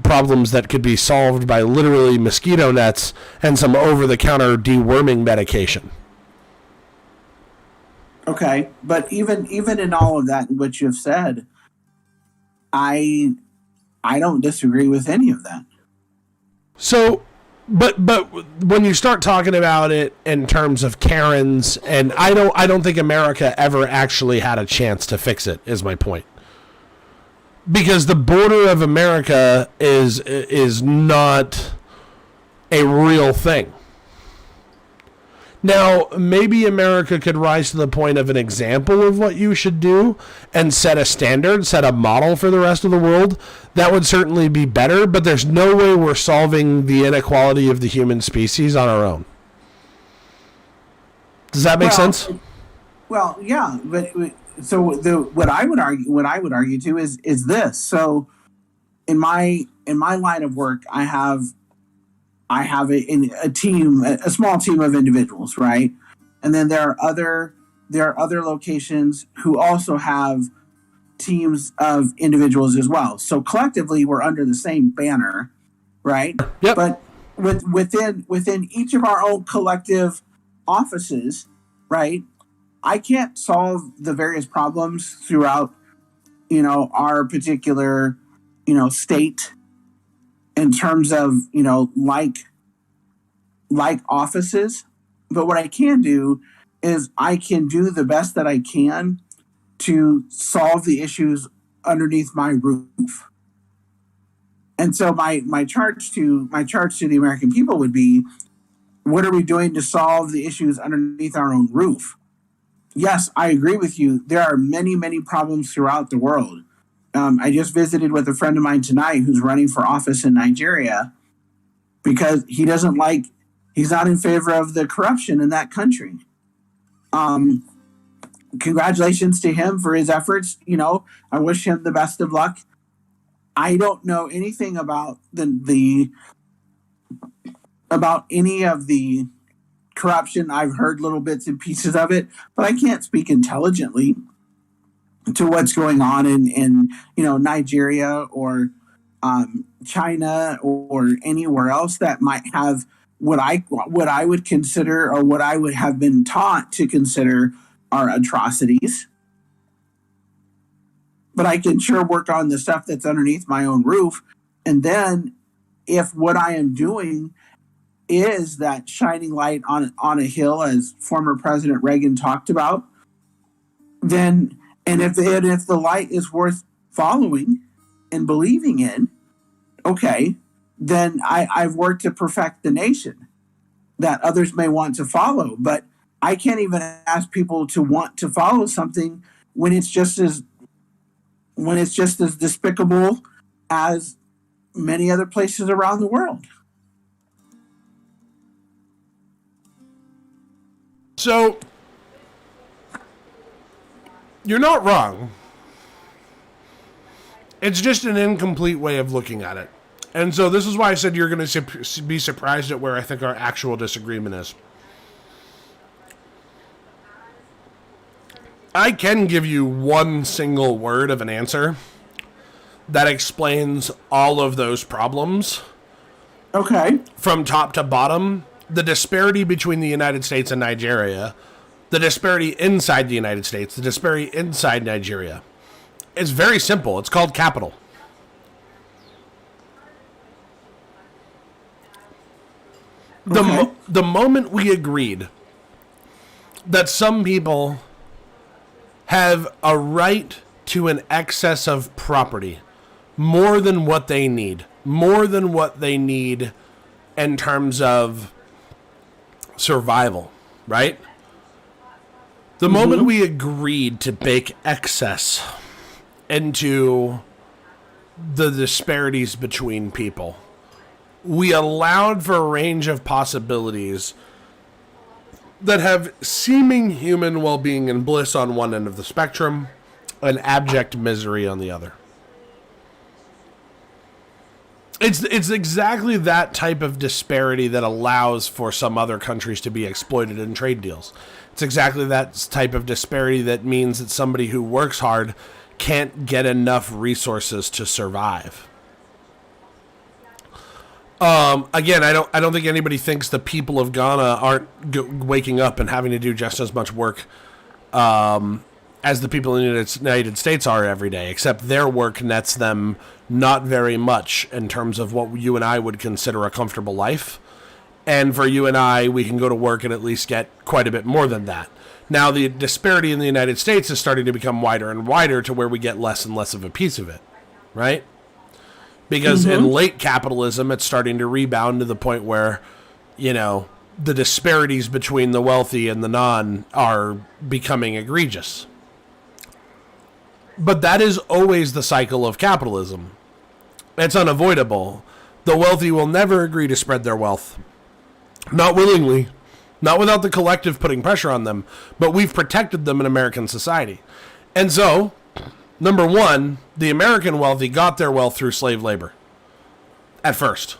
problems that could be solved by literally mosquito nets and some over-the-counter deworming medication. Okay, but even in all of that, what you've said, I don't disagree with any of that. So, but when you start talking about it in terms of Karens, and I don't think America ever actually had a chance to fix it, is my point. Because the border of America is not a real thing. Now, maybe America could rise to the point of an example of what you should do and set a standard, set a model for the rest of the world. That would certainly be better, but there's no way we're solving the inequality of the human species on our own. Does that make sense? Well, yeah, but so what I would argue too is this. So in my line of work, I have a team, a small team of individuals, right? And then there are other locations who also have teams of individuals as well. So collectively, we're under the same banner, right? Yep. But within each of our own collective offices, right? I can't solve the various problems throughout, our particular, state. In terms of, like offices. But what I can do is I can do the best that I can to solve the issues underneath my roof. And so my charge to the American people would be, what are we doing to solve the issues underneath our own roof? Yes, I agree with you. There are many, many problems throughout the world. I just visited with a friend of mine tonight who's running for office in Nigeria because he's not in favor of the corruption in that country. Congratulations to him for his efforts. I wish him the best of luck. I don't know anything about about any of the corruption. I've heard little bits and pieces of it, but I can't speak intelligently to what's going on in Nigeria or China or anywhere else that might have what I would consider or what I would have been taught to consider are atrocities. But I can sure work on the stuff that's underneath my own roof. And then if what I am doing is that shining light on a hill, as former President Reagan talked about, then and if the light is worth following and believing in, okay, then I've worked to perfect the nation. that others may want to follow. But I can't even ask people to want to follow something when it's just as despicable as many other places around the world. So you're not wrong. It's just an incomplete way of looking at it. And so this is why I said you're going to be surprised at where I think our actual disagreement is. I can give you one single word of an answer that explains all of those problems. Okay. From top to bottom, the disparity between the United States and Nigeria, the disparity inside the United States, the disparity inside Nigeria. It's very simple. It's called capital. The moment we agreed that some people have a right to an excess of property, more than what they need in terms of survival, right? The moment we agreed to bake excess into the disparities between people, we allowed for a range of possibilities that have seeming human well-being and bliss on one end of the spectrum and abject misery on the other. It's exactly that type of disparity that allows for some other countries to be exploited in trade deals. It's exactly that type of disparity that means that somebody who works hard can't get enough resources to survive. Again, I don't think anybody thinks the people of Ghana aren't waking up and having to do just as much work as the people in the United States are every day, except their work nets them not very much in terms of what you and I would consider a comfortable life. And for you and I, we can go to work and at least get quite a bit more than that. Now, the disparity in the United States is starting to become wider and wider to where we get less and less of a piece of it, right? Because in late capitalism, it's starting to rebound to the point where, you know, the disparities between the wealthy and the non are becoming egregious. But that is always the cycle of capitalism. It's unavoidable. The wealthy will never agree to spread their wealth. Not willingly. Not without the collective putting pressure on them. But we've protected them in American society. And so, number one, the American wealthy got their wealth through slave labor. At first.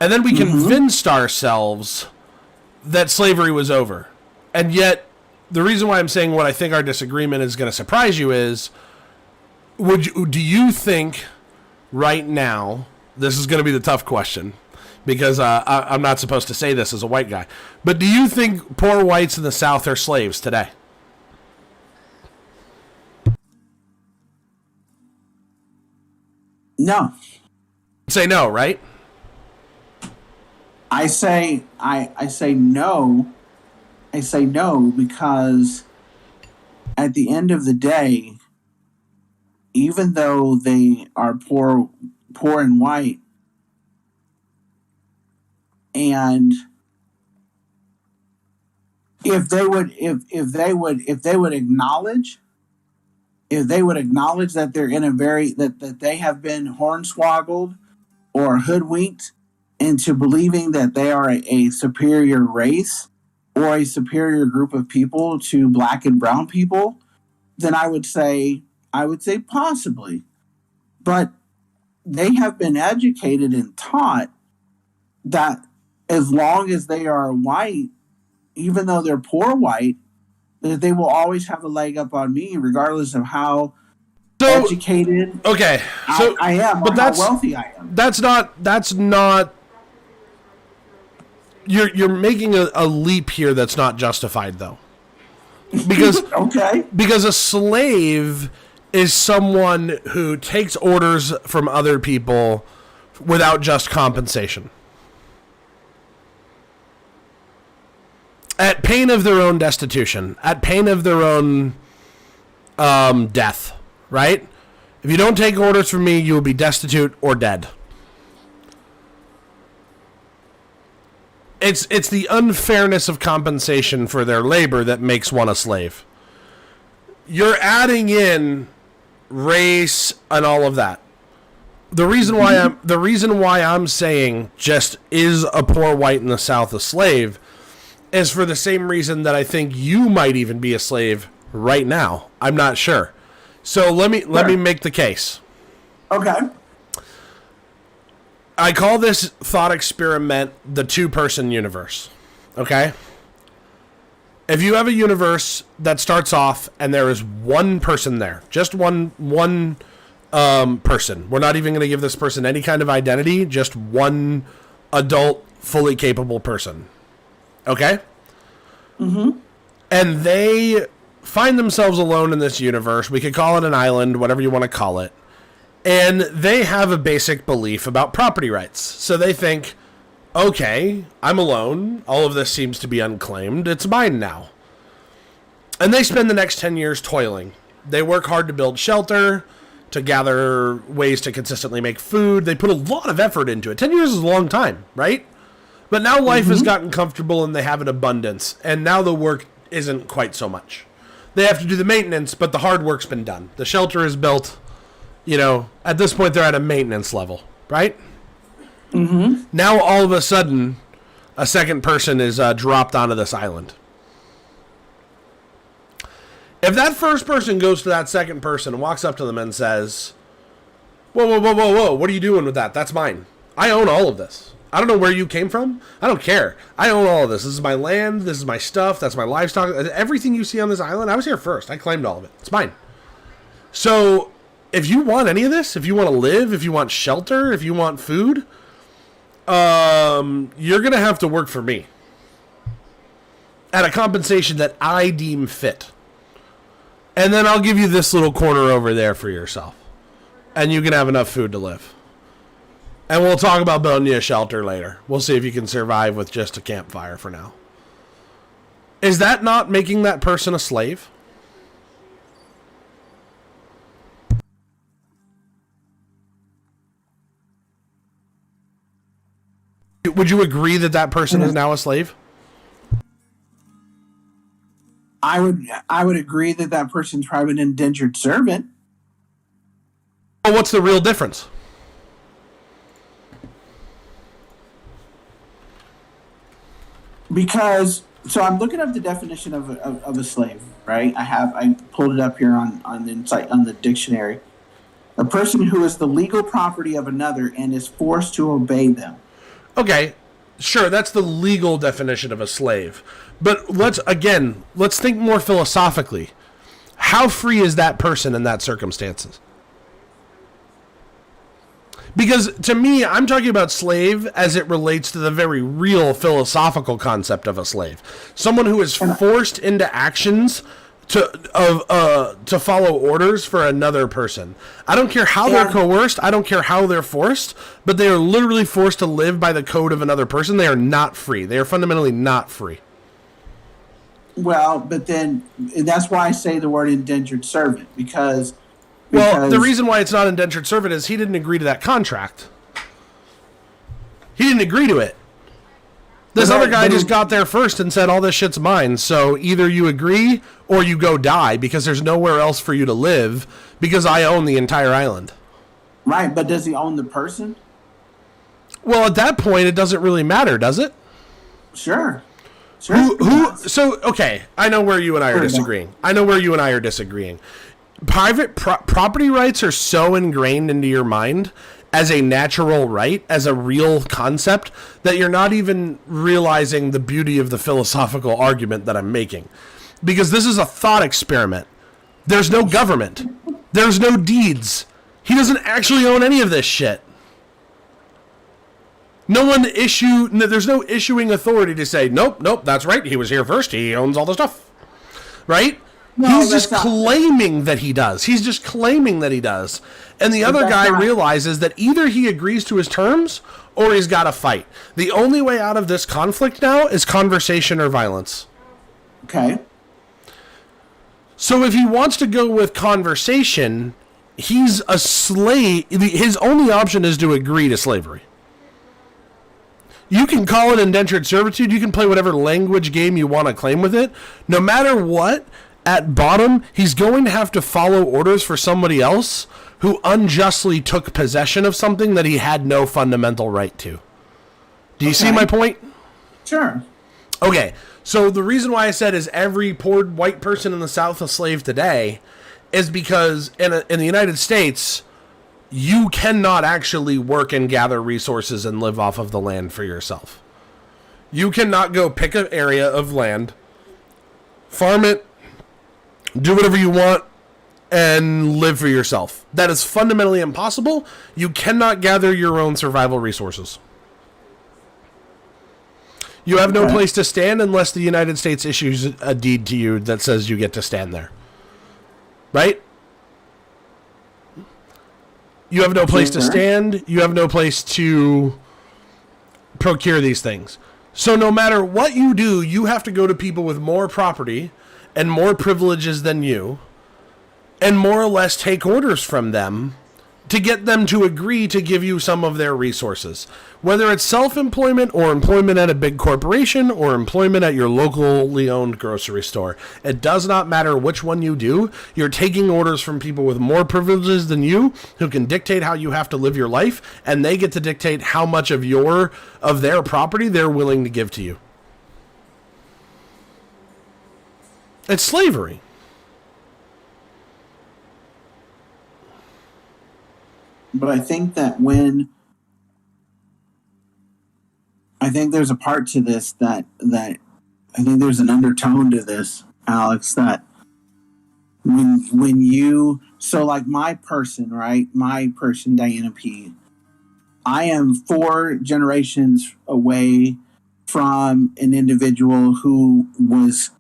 And then we convinced ourselves that slavery was over. And yet, the reason why I'm saying what I think our disagreement is going to surprise you is, do you think right now, this is going to be the tough question, because I'm not supposed to say this as a white guy, but do you think poor whites in the South are slaves today? No. Say no, right? I say no. I say no because at the end of the day, even though they are poor and white, and if they would acknowledge that they're in that they have been hornswoggled or hoodwinked into believing that they are a superior race or a superior group of people to black and brown people, then I would say possibly. But they have been educated and taught that as long as they are white, even though they're poor white, that they will always have a leg up on me, regardless of how educated I am, but how wealthy I am. That's not. You're making a leap here that's not justified, though, because because a slave is someone who takes orders from other people without just compensation, at pain of their own destitution, at pain of their own death. Right? If you don't take orders from me, you will be destitute or dead. It's the unfairness of compensation for their labor that makes one a slave. You're adding in race and all of that. The reason why I'm saying just is a poor white in the South a slave is for the same reason that I think you might even be a slave right now. I'm not sure. So let me make the case. Okay. I call this thought experiment the two-person universe. Okay? If you have a universe that starts off and there is one person there, just one person. We're not even going to give this person any kind of identity, just one adult, fully capable person. Okay? Mm-hmm. And they find themselves alone in this universe. We could call it an island, whatever you want to call it. And they have a basic belief about property rights. So they think, okay, I'm alone. All of this seems to be unclaimed. It's mine now. And they spend the next 10 years toiling. They work hard to build shelter, to gather ways to consistently make food. They put a lot of effort into it. 10 years is a long time, right? But now life has gotten comfortable and they have an abundance. And now the work isn't quite so much. They have to do the maintenance, but the hard work's been done. The shelter is built. You know, at this point, they're at a maintenance level, right? Mm-hmm. Now, all of a sudden, a second person is dropped onto this island. If that first person goes to that second person and walks up to them and says, whoa, whoa, whoa, whoa, whoa, what are you doing with that? That's mine. I own all of this. I don't know where you came from. I don't care. I own all of this. This is my land. This is my stuff. That's my livestock. Everything you see on this island, I was here first. I claimed all of it. It's mine. So if you want any of this, if you want to live, if you want shelter, if you want food, you're going to have to work for me at a compensation that I deem fit. And then I'll give you this little corner over there for yourself. And you can have enough food to live. And we'll talk about building you a shelter later. We'll see if you can survive with just a campfire for now. Is that not making that person a slave? Would you agree that that person is now a slave? I would agree that that person's probably an indentured servant. Well, what's the real difference? Because, so I'm looking up the definition of a slave, right? I pulled it up here on the dictionary. A person who is the legal property of another and is forced to obey them. Okay, sure, that's the legal definition of a slave. But let's think more philosophically. How free is that person in that circumstances? Because to me, I'm talking about slave as it relates to the very real philosophical concept of a slave. Someone who is forced into actions to follow orders for another person. I don't care how they're coerced. I don't care how they're forced, but they are literally forced to live by the code of another person. They are not free. They are fundamentally not free. Well, but then that's why I say the word indentured servant, because the reason why it's not indentured servant is he didn't agree to that contract. He didn't agree to it. This other guy just got there first and said, all this shit's mine. So either you agree or you go die, because there's nowhere else for you to live, because I own the entire island. Right, but does he own the person? Well, at that point, it doesn't really matter, does it? Sure. So, okay, I know where you and I are disagreeing. Private property rights are so ingrained into your mind as a natural right, as a real concept, that you're not even realizing the beauty of the philosophical argument that I'm making. Because this is a thought experiment. There's no government. There's no deeds. He doesn't actually own any of this shit. There's no issuing authority to say, nope, that's right, he was here first, he owns all the stuff. Right? No, he's just claiming that he does. He's just claiming that he does. And the other guy realizes that either he agrees to his terms or he's got to fight. The only way out of this conflict now is conversation or violence. Okay. So if he wants to go with conversation, he's a slave. His only option is to agree to slavery. You can call it indentured servitude. You can play whatever language game you want to claim with it. No matter what, at bottom, he's going to have to follow orders for somebody else who unjustly took possession of something that he had no fundamental right to. Do you see my point? Sure. Okay, so the reason why I said is every poor white person in the South a slave today is because in the United States, you cannot actually work and gather resources and live off of the land for yourself. You cannot go pick an area of land, farm it, do whatever you want, and live for yourself. That is fundamentally impossible. You cannot gather your own survival resources. You have no place to stand unless the United States issues a deed to you that says you get to stand there. Right? You have no place to stand. You have no place to procure these things. So no matter what you do, you have to go to people with more property and more privileges than you, and more or less take orders from them to get them to agree to give you some of their resources. Whether it's self-employment or employment at a big corporation or employment at your locally owned grocery store. It does not matter which one you do. You're taking orders from people with more privileges than you who can dictate how you have to live your life, and they get to dictate how much of their property they're willing to give to you. It's slavery. But I think that I think there's a part to this that I think there's an undertone to this, Alex, that when you, so like my person, Diana P., I am 4 generations away from an individual who was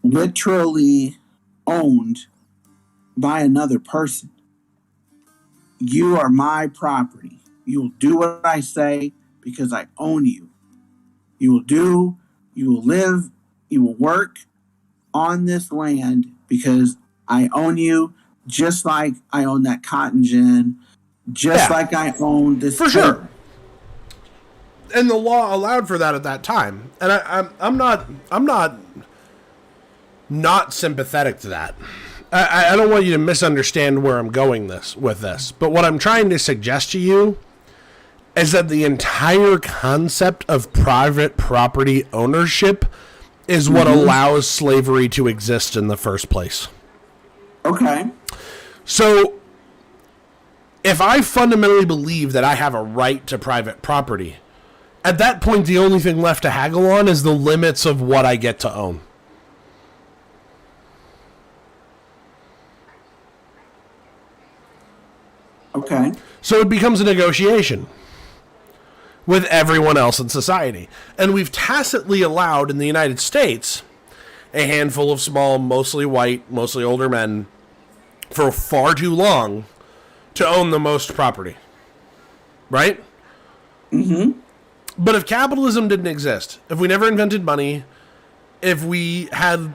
literally owned by another person. You are my property. You will do what I say because I own you. You will live, you will work on this land because I own you, just like I own that cotton gin, like I own this. For sure. And the law allowed for that at that time. And I'm not sympathetic to that. I don't want you to misunderstand where I'm going with this, but what I'm trying to suggest to you is that the entire concept of private property ownership is what allows slavery to exist in the first place. Okay. So, if I fundamentally believe that I have a right to private property, at that point the only thing left to haggle on is the limits of what I get to own. Okay. So it becomes a negotiation with everyone else in society. And we've tacitly allowed in the United States a handful of small, mostly white, mostly older men for far too long to own the most property. Right? Mm-hmm. But if capitalism didn't exist, if we never invented money, if we had,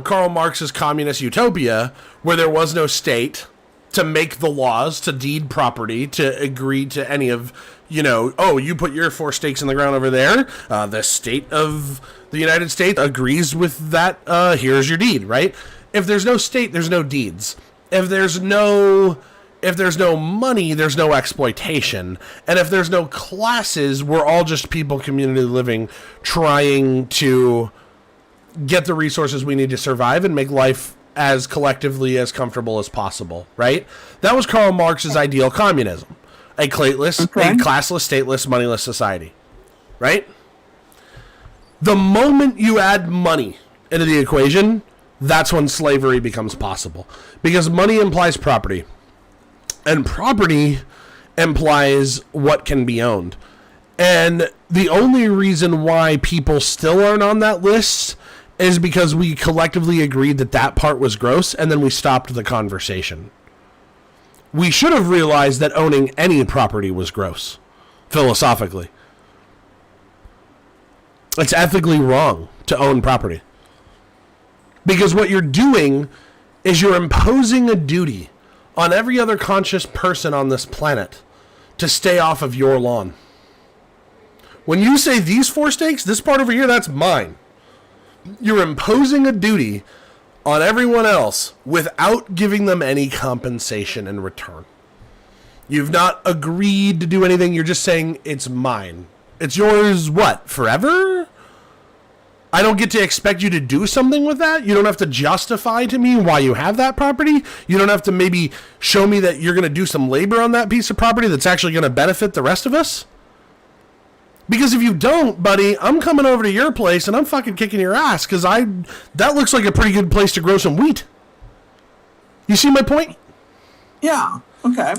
Karl Marx's communist utopia where there was no state to make the laws, to deed property, to agree to any of, you put your 4 stakes in the ground over there. The state of the United States agrees with that. Here's your deed, right? If there's no state, there's no deeds. If there's no money, there's no exploitation. And if there's no classes, we're all just people community living, trying to get the resources we need to survive and make life as collectively as comfortable as possible, right? That was Karl Marx's ideal communism. A classless, stateless, moneyless society, right? The moment you add money into the equation, that's when slavery becomes possible. Because money implies property. And property implies what can be owned. And the only reason why people still aren't on that list is because we collectively agreed that part was gross, and then we stopped the conversation. We should have realized that owning any property was gross, philosophically. It's ethically wrong to own property. Because what you're doing is you're imposing a duty on every other conscious person on this planet to stay off of your lawn. When you say these 4 stakes, this part over here, that's mine. You're imposing a duty on everyone else without giving them any compensation in return. You've not agreed to do anything. You're just saying it's mine. It's yours, what, forever? I don't get to expect you to do something with that. You don't have to justify to me why you have that property. You don't have to maybe show me that you're going to do some labor on that piece of property that's actually going to benefit the rest of us. Because if you don't, buddy, I'm coming over to your place and I'm fucking kicking your ass because that looks like a pretty good place to grow some wheat. You see my point? Yeah. Okay.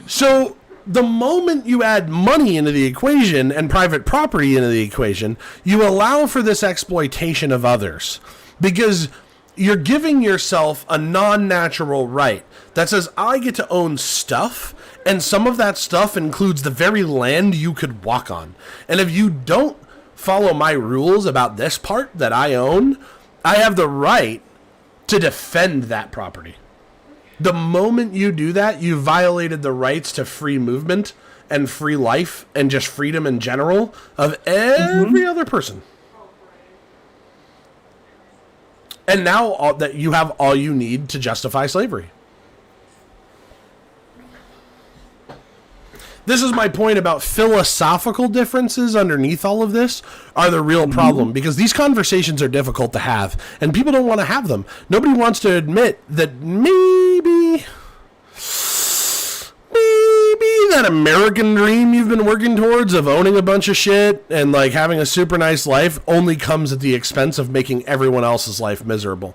So the moment you add money into the equation and private property into the equation, you allow for this exploitation of others because you're giving yourself a non-natural right that says, I get to own stuff, and some of that stuff includes the very land you could walk on. And if you don't follow my rules about this part that I own, I have the right to defend that property. The moment you do that, you violated the rights to free movement and free life and just freedom in general of every other person. And now that you have all you need to justify slavery. This is my point about philosophical differences underneath all of this are the real problem, because these conversations are difficult to have and people don't want to have them. Nobody wants to admit that maybe that American dream you've been working towards of owning a bunch of shit and like having a super nice life only comes at the expense of making everyone else's life miserable.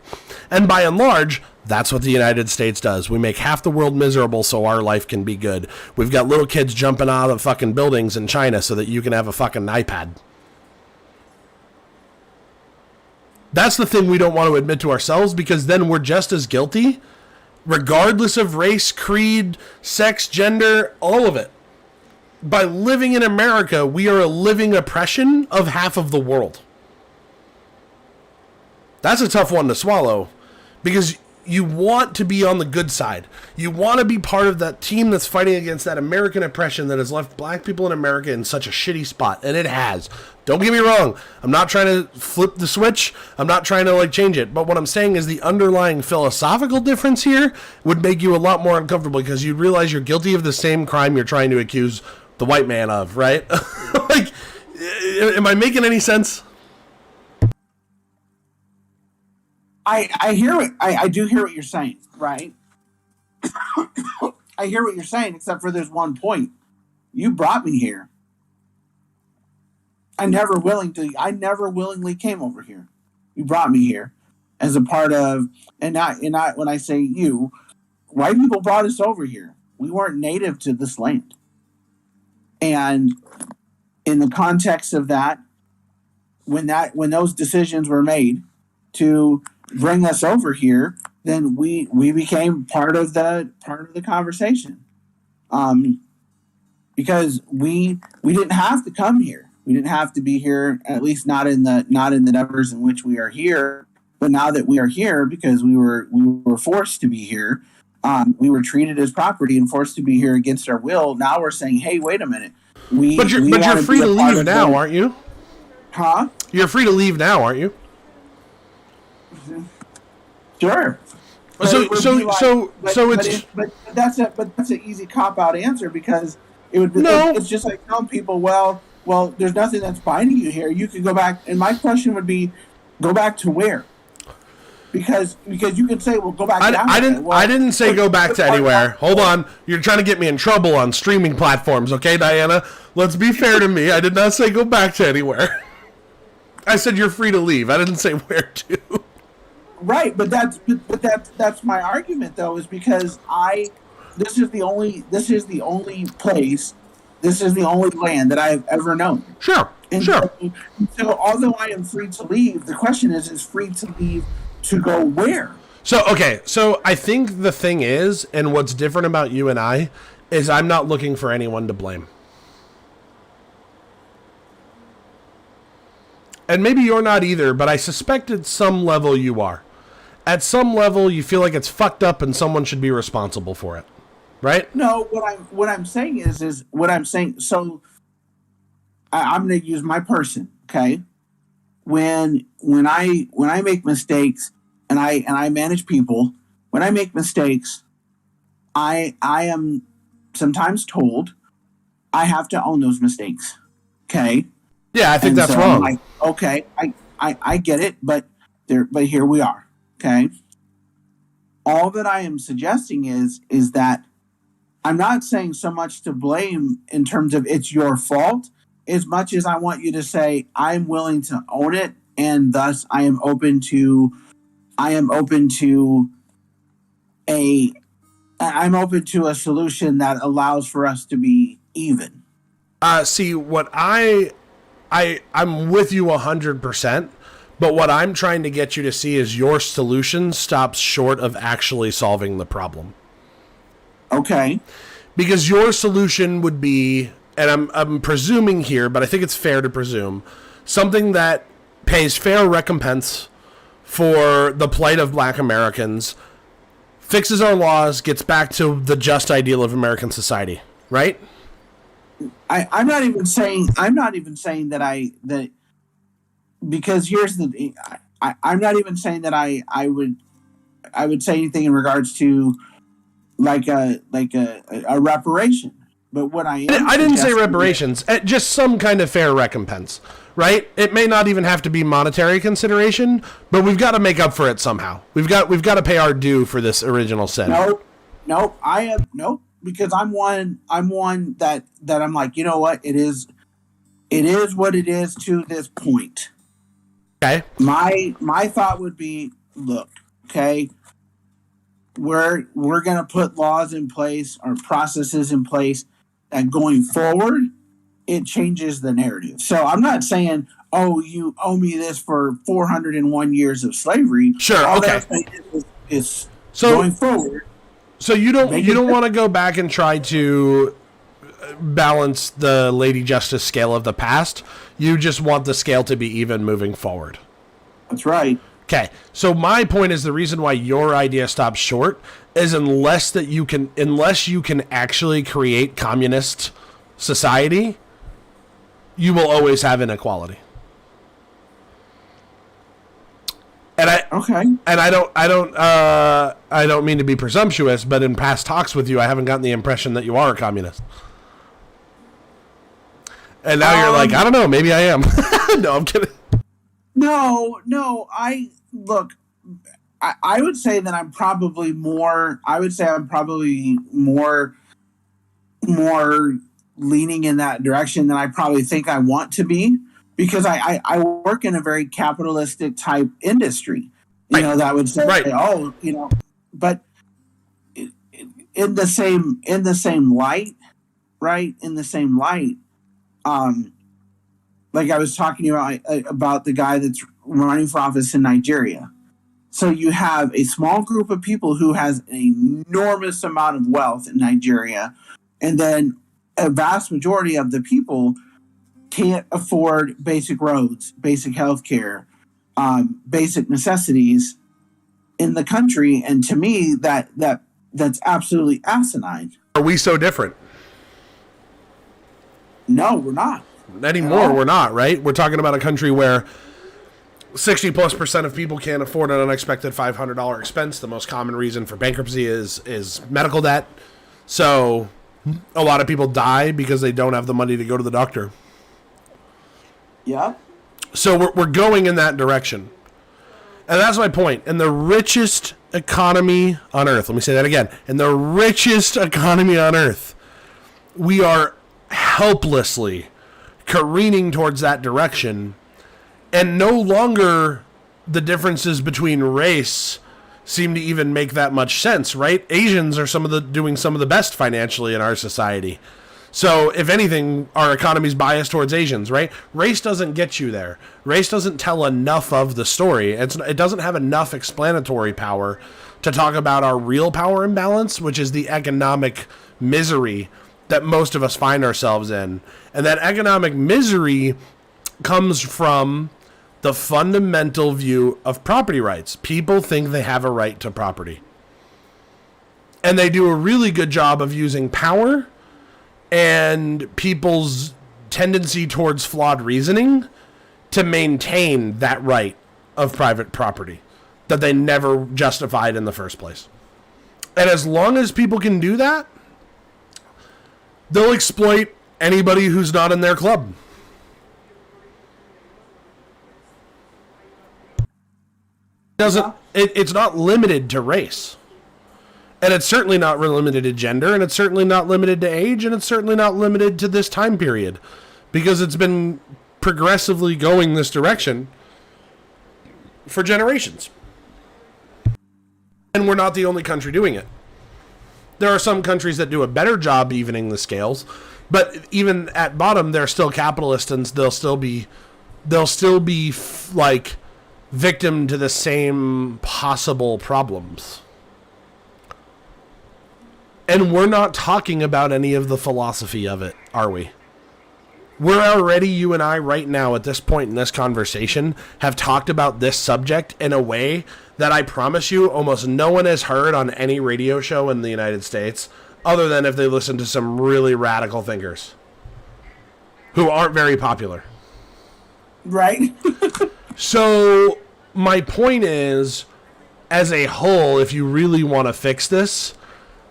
And by and large, that's what the United States does. We make half the world miserable so our life can be good. We've got little kids jumping out of fucking buildings in China so that you can have a fucking iPad. That's the thing we don't want to admit to ourselves, because then we're just as guilty, regardless of race, creed, sex, gender, all of it. By living in America, we are a living oppression of half of the world. That's a tough one to swallow, because you want to be on the good side. You want to be part of that team that's fighting against that American oppression that has left black people in America in such a shitty spot. And it has. Don't get me wrong. I'm not trying to flip the switch. I'm not trying to change it. But what I'm saying is the underlying philosophical difference here would make you a lot more uncomfortable, because you realize you're guilty of the same crime you're trying to accuse the white man of, right? Am I making any sense? I hear it. I do hear what you're saying, right? I hear what you're saying, except for there's one point. You brought me here. I never willingly came over here. You brought me here as a part of, and I when I say you, white people brought us over here. We weren't native to this land. And in the context of that, when those decisions were made to bring us over here, then we became part of the conversation, because we didn't have to come here. We didn't have to be here, at least not in the numbers in which we are here. But now that we are here, because we were forced to be here, we were treated as property and forced to be here against our will. Now we're saying, hey, wait a minute. But you're free to leave now, aren't you? Huh? You're free to leave now, aren't you? Sure. But that's an easy cop out answer, because it would be, it's just like telling people, well, there's nothing that's binding you here. You can go back, and my question would be, go back to where? Because you can say, well, go back. I didn't say go back to anywhere. Hold on, you're trying to get me in trouble on streaming platforms, okay, Diana? Let's be fair to me. I did not say go back to anywhere. I said you're free to leave. I didn't say where to. Right, but that's my argument, though, is because this is the only place, this is the only land that I've ever known. Sure. So although I am free to leave, the question is free to leave to go where? So I think the thing is, and what's different about you and I, is I'm not looking for anyone to blame. And maybe you're not either, but I suspect at some level you are. At some level, you feel like it's fucked up and someone should be responsible for it, right? No, what I'm saying is what I'm saying. So I'm going to use my person. Okay. When I make mistakes and I manage people, when I make mistakes, I am sometimes told I have to own those mistakes. Okay. Yeah, I think And that's so wrong. I'm like, okay, I get it, but here we are. Okay. All that I am suggesting is that I'm not saying so much to blame in terms of it's your fault, as much as I want you to say I'm willing to own it, and thus I'm open to a a solution that allows for us to be even. See, what I'm with you 100%, but what I'm trying to get you to see is your solution stops short of actually solving the problem. Okay. Because your solution would be, and I'm presuming here, but I think it's fair to presume, something that pays fair recompense for the plight of black Americans, fixes our laws, gets back to the just ideal of American society, right? I'm not even saying that because here's the thing. I'm not even saying that I would say anything in regards to like a reparation. But what I didn't say reparations, just some kind of fair recompense, right? It may not even have to be monetary consideration, but we've got to make up for it somehow. We've got to pay our due for this original sin. Nope, because I'm one that I'm like, you know what, it is what it is to this point. Okay. My thought would be, look, okay, we're gonna put laws in place or processes in place that going forward it changes the narrative. So I'm not saying, oh, you owe me this for 401 years of slavery. Sure. All Okay. Is so going forward. So you don't want to go back and try to balance the Lady Justice scale of the past. You just want the scale to be even moving forward. That's right. Okay. So my point is the reason why your idea stops short is unless you can actually create communist society, you will always have inequality. And I don't mean to be presumptuous, but in past talks with you, I haven't gotten the impression that you are a communist. And now you're like, I don't know, maybe I am. No, I'm kidding. No, I would say that I'm probably more leaning in that direction than I probably think I want to be, because I work in a very capitalistic type industry, that would say, right. Oh, but in the same light, right? In the same light, like I was talking about the guy that's running for office in Nigeria. So you have a small group of people who has an enormous amount of wealth in Nigeria, and then a vast majority of the people can't afford basic roads, basic health care, basic necessities in the country. And to me, that's absolutely asinine. Are we so different? No, we're not. Anymore, we're not, right? We're talking about a country where 60+% of people can't afford an unexpected $500 expense. The most common reason for bankruptcy is medical debt. So a lot of people die because they don't have the money to go to the doctor. Yeah. So we're going in that direction. And that's my point. In the richest economy on earth, let me say that again. In the richest economy on earth, we are helplessly careening towards that direction. And no longer the differences between race seem to even make that much sense, right? Asians are doing some of the best financially in our society. So if anything, our economy's biased towards Asians, right? Race doesn't get you there. Race doesn't tell enough of the story. It doesn't have enough explanatory power to talk about our real power imbalance, which is the economic misery that most of us find ourselves in. And that economic misery comes from the fundamental view of property rights. People think they have a right to property. And they do a really good job of using power and people's tendency towards flawed reasoning to maintain that right of private property that they never justified in the first place. And as long as people can do that, they'll exploit anybody who's not in their club. It's not limited to race. And it's certainly not limited to gender, and it's certainly not limited to age, and it's certainly not limited to this time period. Because it's been progressively going this direction for generations. And we're not the only country doing it. There are some countries that do a better job evening the scales, but even at bottom, they're still capitalist, and they'll still be like victim to the same possible problems. And we're not talking about any of the philosophy of it, are we? We're already, you and I, right now, at this point in this conversation, have talked about this subject in a way that I promise you almost no one has heard on any radio show in the United States, other than if they listen to some really radical thinkers who aren't very popular. Right. So my point is, as a whole, if you really want to fix this,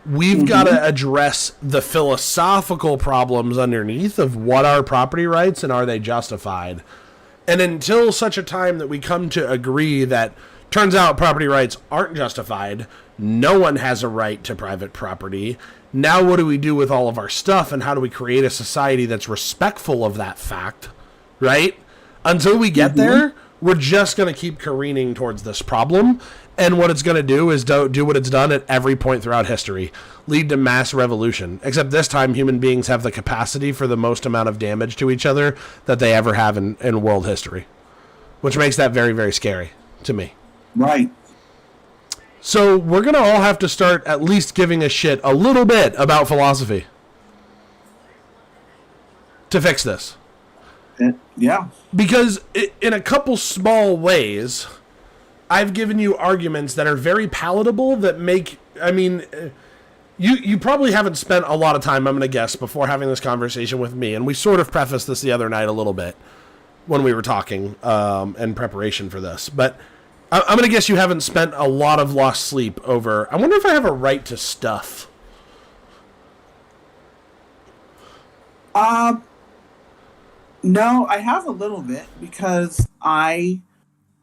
we've got to address the philosophical problems underneath of what are property rights and are they justified. And until such a time that we come to agree that turns out property rights aren't justified, no one has a right to private property. Now what do we do with all of our stuff, and how do we create a society that's respectful of that fact, right? Until we get there, we're just going to keep careening towards this problem. And what it's going to do is do what it's done at every point throughout history. Lead to mass revolution. Except this time, human beings have the capacity for the most amount of damage to each other that they ever have in world history. Which makes that very, very scary to me. Right. So we're going to all have to start at least giving a shit a little bit about philosophy to fix this. Yeah. Because in a couple small ways, I've given you arguments that are very palatable that make, I mean, you probably haven't spent a lot of time, I'm going to guess, before having this conversation with me. And we sort of prefaced this the other night a little bit when we were talking in preparation for this. But I'm going to guess you haven't spent a lot of lost sleep over, I wonder if I have a right to stuff. No, I have a little bit because I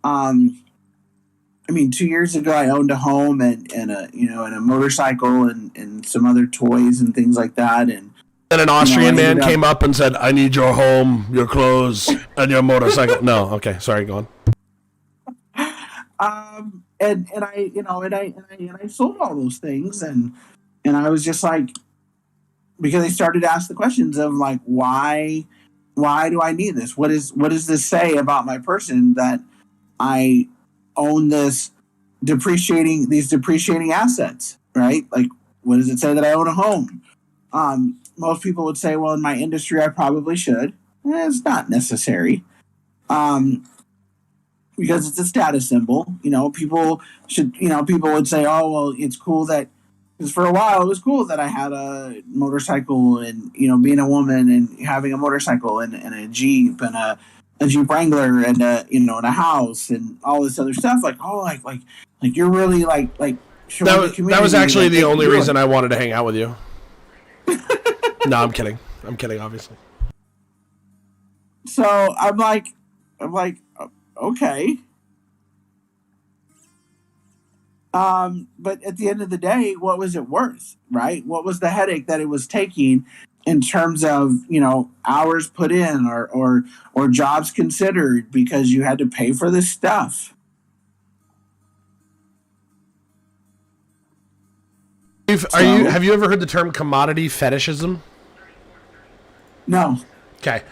mean, 2 years ago I owned a home and a motorcycle and some other toys and things like that. And an Austrian man came up and said, "I need your home, your clothes, and your motorcycle." No, okay, sorry, go on. And I sold all those things and I was just like, because I started to ask the questions of like, why do I need this? What does this say about my person that I own these depreciating assets, right? Like, what does it say that I own a home? Most people would say, well, in my industry, I probably should. It's not necessary. Because it's a status symbol. People would say, oh, well, it's cool that, because for a while it was cool that I had a motorcycle and, being a woman and having a motorcycle and a Jeep and a Jeep Wrangler and a house and all this other stuff. Like, oh, like you're really like showing the community. That was actually the only reason I wanted to hang out with you. No, I'm kidding, obviously. So I'm like, okay. But at the end of the day, what was it worth, right? What was the headache that it was taking in terms of, hours put in or jobs considered because you had to pay for this stuff? Have you ever heard the term commodity fetishism? No. Okay.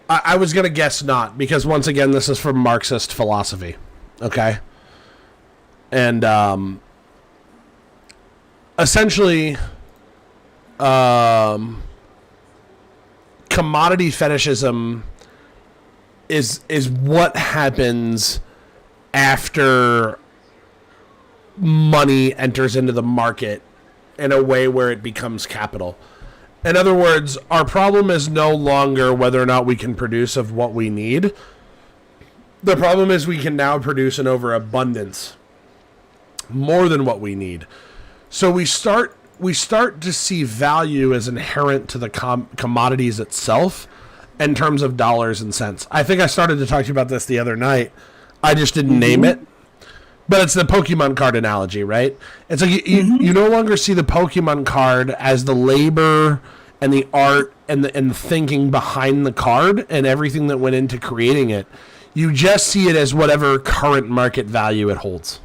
I was going to guess not, because once again, this is from Marxist philosophy. Okay. And essentially, commodity fetishism is what happens after money enters into the market in a way where it becomes capital. In other words, our problem is no longer whether or not we can produce of what we need. The problem is we can now produce an overabundance, more than what we need. So we start to see value as inherent to the commodities itself in terms of dollars and cents. I think I started to talk to you about this the other night. I just didn't name it. But it's the Pokemon card analogy, right? It's like you no longer see the Pokemon card as the labor and the art and the thinking behind the card and everything that went into creating it. You just see it as whatever current market value it holds.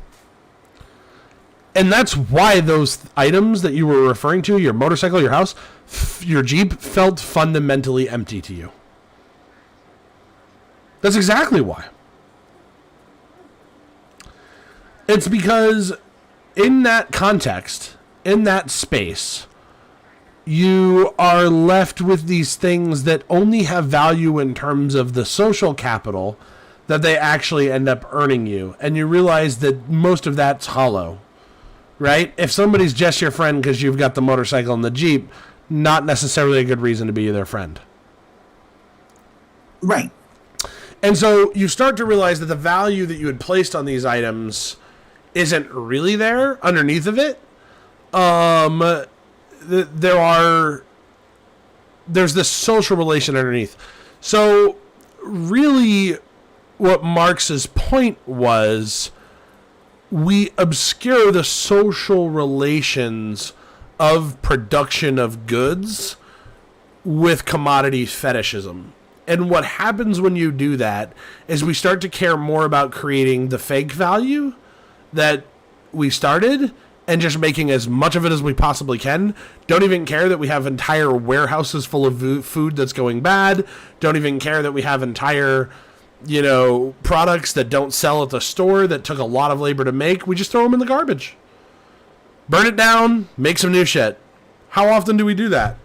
And that's why those items that you were referring to, your motorcycle, your house, your Jeep, felt fundamentally empty to you. That's exactly why. It's because in that context, in that space, you are left with these things that only have value in terms of the social capital that they actually end up earning you. And you realize that most of that's hollow, right? If somebody's just your friend because you've got the motorcycle and the Jeep, not necessarily a good reason to be their friend. Right. And so you start to realize that the value that you had placed on these items isn't really there underneath of it. There's this social relation underneath. So really what Marx's point was, we obscure the social relations of production of goods with commodity fetishism. And what happens when you do that is we start to care more about creating the fake value that we started and just making as much of it as we possibly can. Don't even care that we have entire warehouses full of food that's going bad. Don't even care that we have entire, products that don't sell at the store that took a lot of labor to make. We just throw them in the garbage. Burn it down, make some new shit. How often do we do that?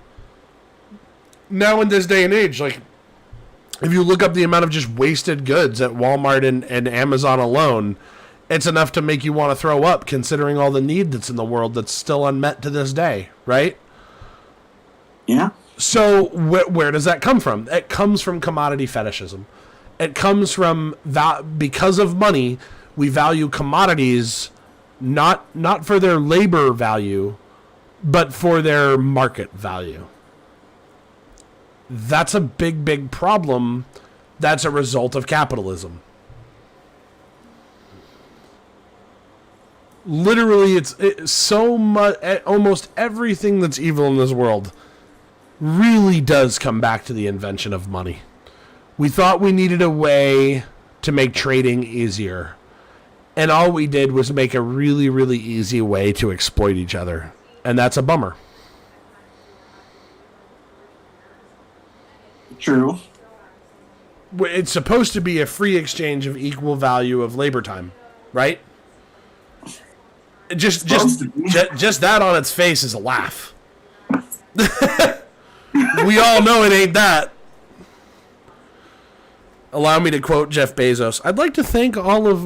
Now in this day and age, like, if you look up the amount of just wasted goods at Walmart and Amazon alone, it's enough to make you want to throw up, considering all the need that's in the world that's still unmet to this day, right? Yeah. So where does that come from? It comes from commodity fetishism. It comes from because of money, we value commodities not for their labor value, but for their market value. That's a big, big problem. That's a result of capitalism. Literally, it's so much. Almost everything that's evil in this world really does come back to the invention of money. We thought we needed a way to make trading easier, and all we did was make a really, really easy way to exploit each other, and that's a bummer. True. It's supposed to be a free exchange of equal value of labor time, right? Just that on its face is a laugh. We all know it ain't that. Allow me to quote Jeff Bezos. I'd like to thank all of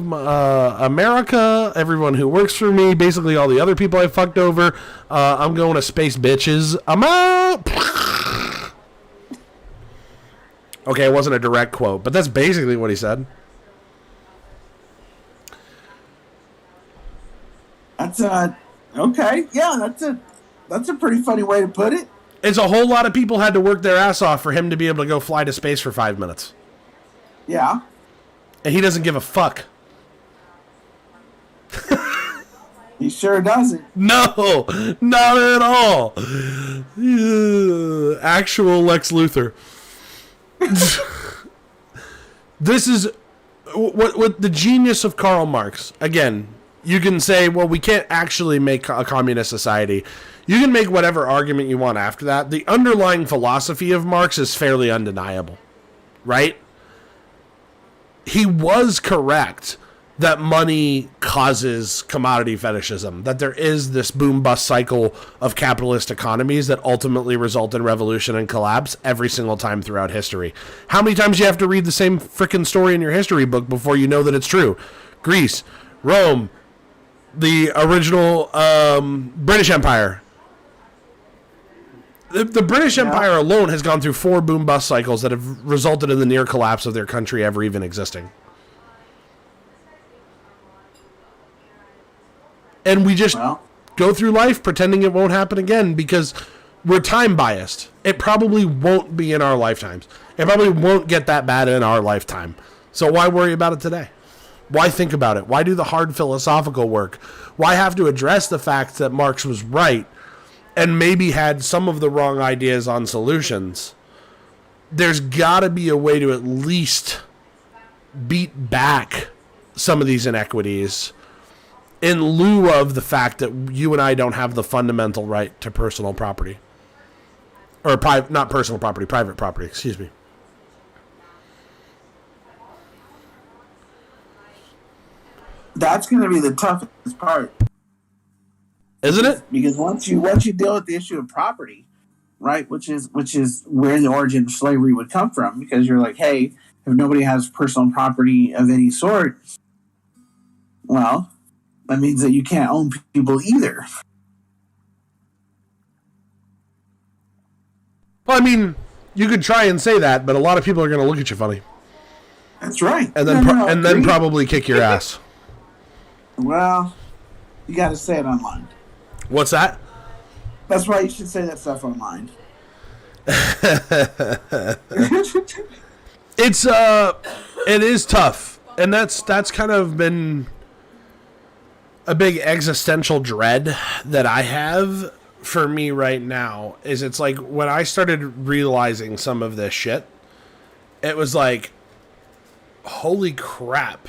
America, everyone who works for me, basically all the other people I fucked over. I'm going to space, bitches. I'm out. Okay, it wasn't a direct quote, but that's basically what he said. That's okay. Yeah, that's a pretty funny way to put it. It's a whole lot of people had to work their ass off for him to be able to go fly to space for 5 minutes. Yeah. And he doesn't give a fuck. He sure doesn't. No, not at all. Actual Lex Luthor. This is what the genius of Karl Marx. Again, you can say, well, we can't actually make a communist society. You can make whatever argument you want after that. The underlying philosophy of Marx is fairly undeniable, right? He was correct that money causes commodity fetishism, that there is this boom-bust cycle of capitalist economies that ultimately result in revolution and collapse every single time throughout history. How many times do you have to read the same frickin' story in your history book before you know that it's true? Greece, Rome, the original British Empire. The British Empire alone has gone through 4 boom-bust cycles that have resulted in the near collapse of their country ever even existing. And we just go through life pretending it won't happen again because we're time biased. It probably won't be in our lifetimes. It probably won't get that bad in our lifetime. So why worry about it today? Why think about it? Why do the hard philosophical work? Why have to address the fact that Marx was right and maybe had some of the wrong ideas on solutions? There's got to be a way to at least beat back some of these inequities in lieu of the fact that you and I don't have the fundamental right to personal property. Or not personal property, private property, excuse me. That's going to be the toughest part. Isn't it? Because once you deal with the issue of property, right, which is where the origin of slavery would come from, because you're like, hey, if nobody has personal property of any sort, well, that means that you can't own people either. Well, I mean, you could try and say that, but a lot of people are going to look at you funny. That's right. And then probably kick your ass. Well, you got to say it online. What's that? That's why you should say that stuff online. It is tough, and that's kind of been a big existential dread that I have for me right now. Is it's like when I started realizing some of this shit, it was like, holy crap,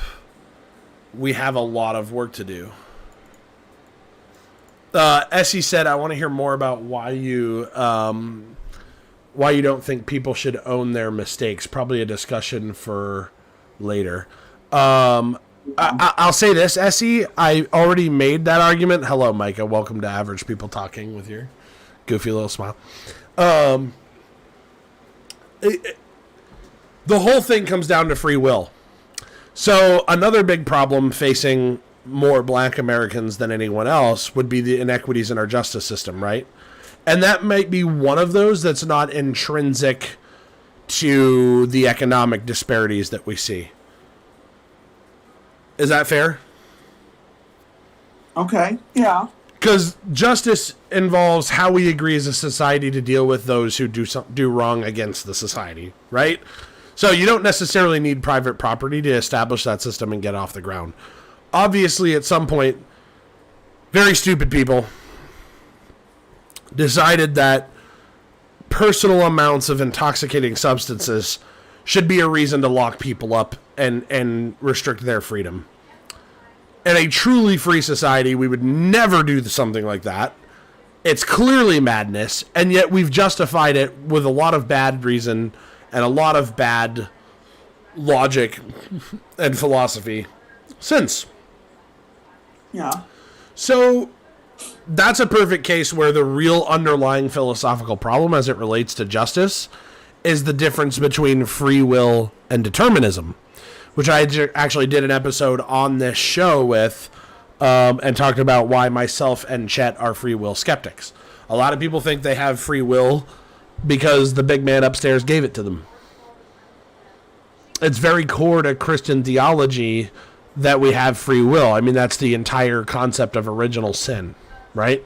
we have a lot of work to do. Essie said, I want to hear more about why you don't think people should own their mistakes. Probably a discussion for later. I'll say this, Essie. I already made that argument. Hello, Micah. Welcome to Average People Talking with your goofy little smile. The whole thing comes down to free will. So another big problem facing more black Americans than anyone else would be the inequities in our justice system, right? And that might be one of those that's not intrinsic to the economic disparities that we see. Is that fair? Okay, yeah. Because justice involves how we agree as a society to deal with those who do wrong against the society, right? So you don't necessarily need private property to establish that system and get off the ground. Obviously, at some point, very stupid people decided that personal amounts of intoxicating substances should be a reason to lock people up and restrict their freedom. In a truly free society, we would never do something like that. It's clearly madness, and yet we've justified it with a lot of bad reason and a lot of bad logic and philosophy since. Yeah. So that's a perfect case where the real underlying philosophical problem as it relates to justice is the difference between free will and determinism, which I actually did an episode on this show with and talked about why myself and Chet are free will skeptics. A lot of people think they have free will because the big man upstairs gave it to them. It's very core to Christian theology that we have free will. I mean, that's the entire concept of original sin, right?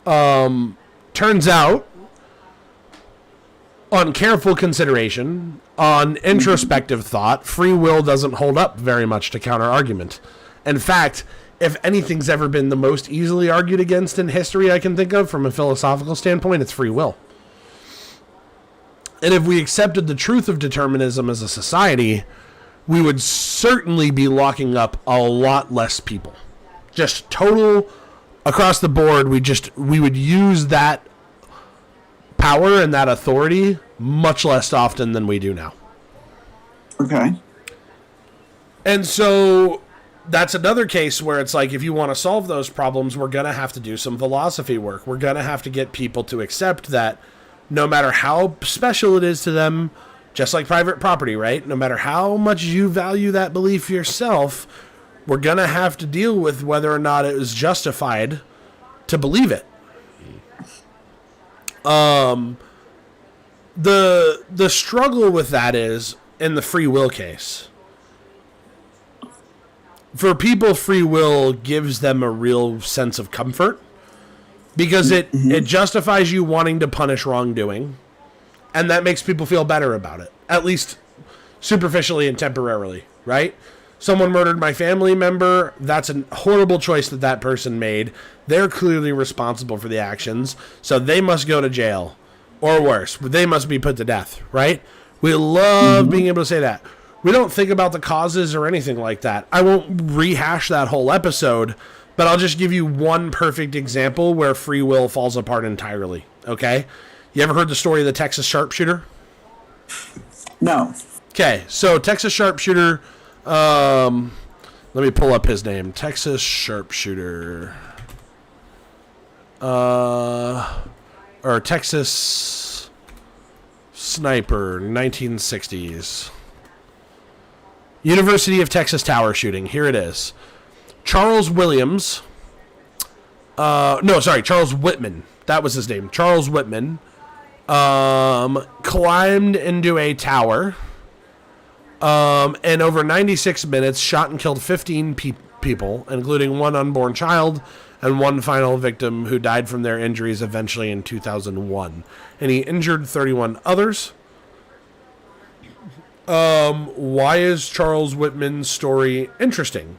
Turns out, on careful consideration, on introspective thought, free will doesn't hold up very much to counter-argument. In fact, if anything's ever been the most easily argued against in history I can think of from a philosophical standpoint, it's free will. And if we accepted the truth of determinism as a society, we would certainly be locking up a lot less people. Just total, across the board, we would use that power and that authority much less often than we do now. Okay. And so that's another case where it's like, if you want to solve those problems, we're going to have to do some philosophy work. We're going to have to get people to accept that no matter how special it is to them, just like private property, right? No matter how much you value that belief yourself, we're going to have to deal with whether or not it is justified to believe it. The struggle with that is in the free will case. For people, free will gives them a real sense of comfort because it justifies you wanting to punish wrongdoing, and that makes people feel better about it, at least superficially and temporarily, right? Someone murdered my family member. That's a horrible choice that person made. They're clearly responsible for the actions, so they must go to jail. Or worse, they must be put to death, right? We love being able to say that. We don't think about the causes or anything like that. I won't rehash that whole episode, but I'll just give you one perfect example where free will falls apart entirely, okay? You ever heard the story of the Texas sharpshooter? No. Okay, so Texas sharpshooter, let me pull up his name. Texas sharpshooter. Or Texas sniper, 1960s. University of Texas Tower shooting. Here it is. Charles Williams. Charles Whitman. That was his name. Charles Whitman. Climbed into a tower. And over 96 minutes, shot and killed 15 people, including one unborn child and one final victim who died from their injuries eventually in 2001. And he injured 31 others. Why is Charles Whitman's story interesting?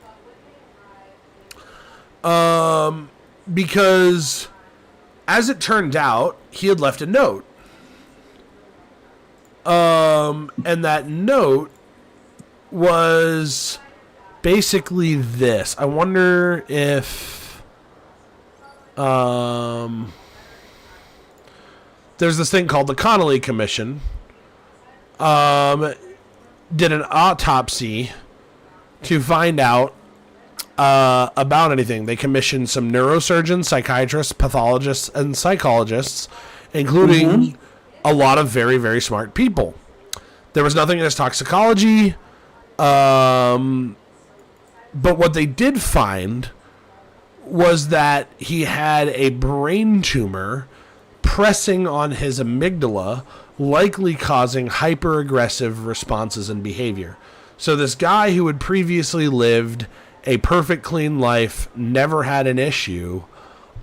Because, as it turned out, he had left a note. And that note was basically this. I wonder if there's this thing called the Connolly Commission. Did an autopsy to find out about anything. They commissioned some neurosurgeons, psychiatrists, pathologists, and psychologists, including a lot of very, very smart people. There was nothing in his toxicology, but what they did find was that he had a brain tumor pressing on his amygdala, likely causing hyper-aggressive responses and behavior. So this guy who had previously lived a perfect, clean life, never had an issue,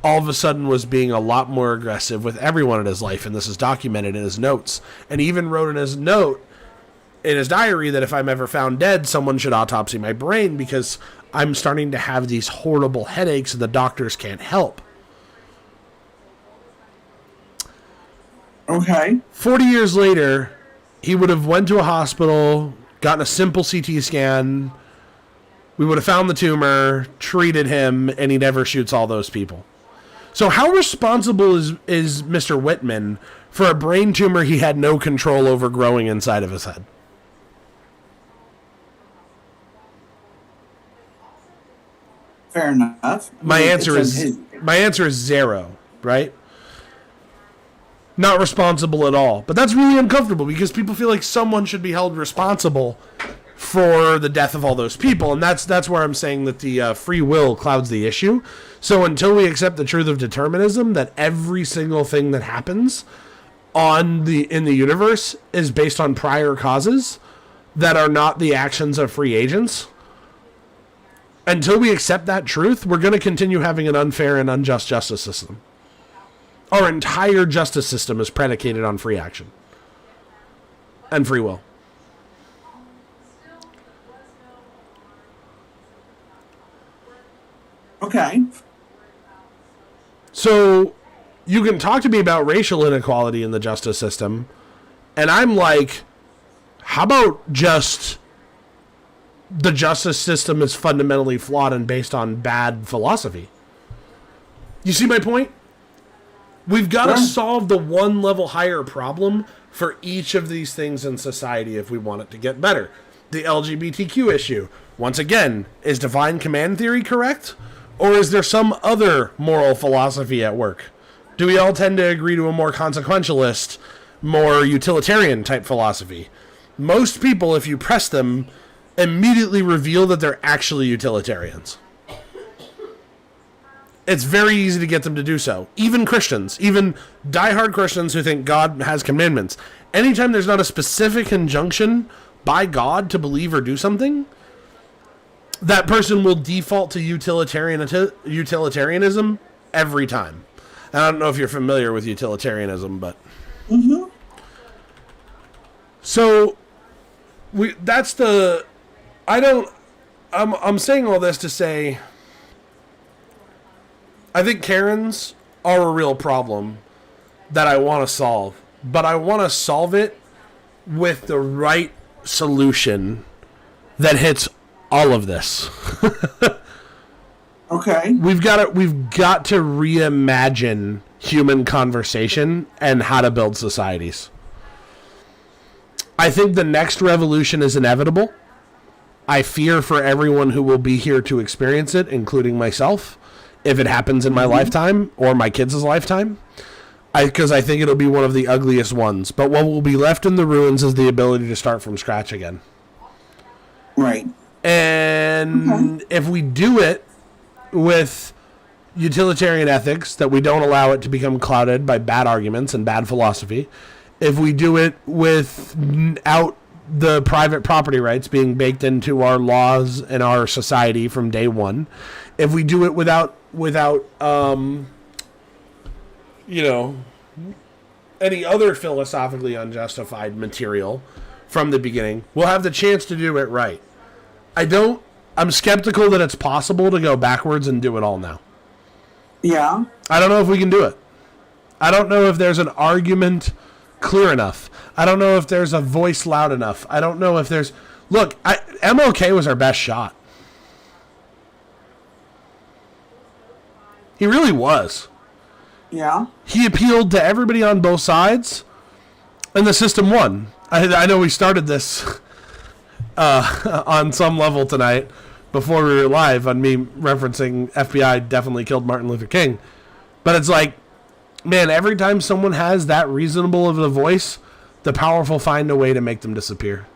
all of a sudden was being a lot more aggressive with everyone in his life, and this is documented in his notes. And he even wrote in his note, in his diary, that if I'm ever found dead, someone should autopsy my brain because I'm starting to have these horrible headaches and the doctors can't help. Okay. 40 years later, he would have went to a hospital, gotten a simple CT scan. We would have found the tumor, treated him, and he never shoots all those people. So how responsible is Mr. Whitman for a brain tumor he had no control over growing inside of his head? Fair enough. My answer is zero, right? Not responsible at all. But that's really uncomfortable because people feel like someone should be held responsible for the death of all those people. And that's where I'm saying that the free will clouds the issue. So until we accept the truth of determinism, that every single thing that happens in the universe is based on prior causes that are not the actions of free agents, until we accept that truth, we're going to continue having an unfair and unjust justice system. Our entire justice system is predicated on free action and free will. Okay. So you can talk to me about racial inequality in the justice system, and I'm like, how about just the justice system is fundamentally flawed and based on bad philosophy? You see my point? We've got to solve the one level higher problem for each of these things in society if we want it to get better. The LGBTQ issue. Once again, is divine command theory correct? Or is there some other moral philosophy at work? Do we all tend to agree to a more consequentialist, more utilitarian type philosophy? Most people, if you press them, immediately reveal that they're actually utilitarians. it's very easy to get them to do so. Even Christians, even diehard Christians who think God has commandments. Anytime there's not a specific injunction by God to believe or do something, that person will default to utilitarianism every time. And I don't know if you're familiar with utilitarianism, but... Mm-hmm. So, I'm saying all this to say, I think Karens are a real problem that I want to solve. But I want to solve it with the right solution that hits all of this. Okay. We've got to reimagine human conversation and how to build societies. I think the next revolution is inevitable. I fear for everyone who will be here to experience it, including myself, if it happens in my lifetime or my kids' lifetime. Because I think it'll be one of the ugliest ones. But what will be left in the ruins is the ability to start from scratch again. Right. And if we do it with utilitarian ethics, that we don't allow it to become clouded by bad arguments and bad philosophy, if we do it without the private property rights being baked into our laws and our society from day one, if we do it without any other philosophically unjustified material from the beginning, we'll have the chance to do it right. I'm skeptical that it's possible to go backwards and do it all now. Yeah. I don't know if we can do it. I don't know if there's an argument clear enough. I don't know if there's a voice loud enough. I don't know if there's... Look, MLK was our best shot. He really was. Yeah. He appealed to everybody on both sides, and the system won. I know we started this on some level tonight before we were live on me referencing FBI definitely killed Martin Luther King. But it's like, man, every time someone has that reasonable of a voice, the powerful find a way to make them disappear.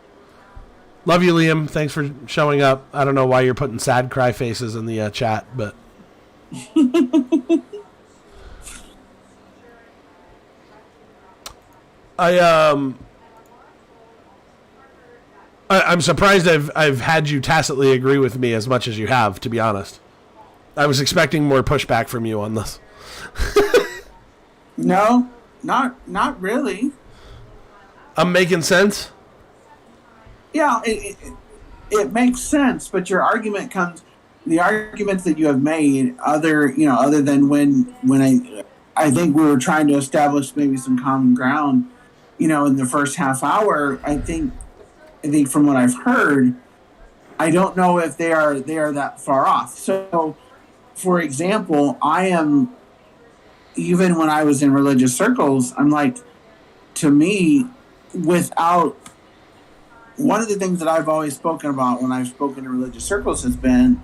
Love you, Liam. Thanks for showing up. I don't know why you're putting sad cry faces in the chat, but... I'm surprised I've had you tacitly agree with me as much as you have, to be honest. I was expecting more pushback from you on this. No, not really. I'm making sense? Yeah, it makes sense, but your argument comes... The arguments that you have made, other than when I think we were trying to establish maybe some common ground, in the first half hour, I think from what I've heard, I don't know if they are that far off. So, for example, even when I was in religious circles, I'm like, to me, one of the things that I've always spoken about when I've spoken to religious circles has been,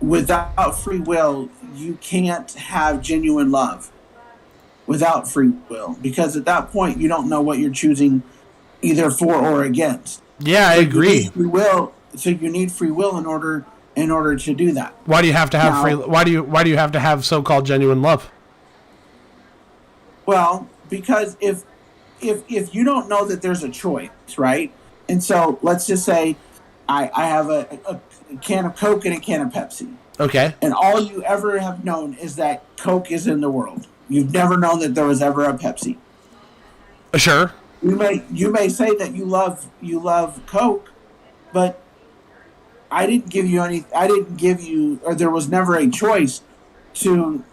without free will, you can't have genuine love without free will, because at that point you don't know what you're choosing either for or against. Yeah, I agree. So you need free will in order to do that. Why do you have to have why do you have to have so-called genuine love? Well, because if you don't know that there's a choice, right? And so let's just say I have a can of Coke and a can of Pepsi. Okay. And all you ever have known is that Coke is in the world. You've never known that there was ever a Pepsi. Sure. You may say that you love Coke, but I didn't give you, or there was never a choice to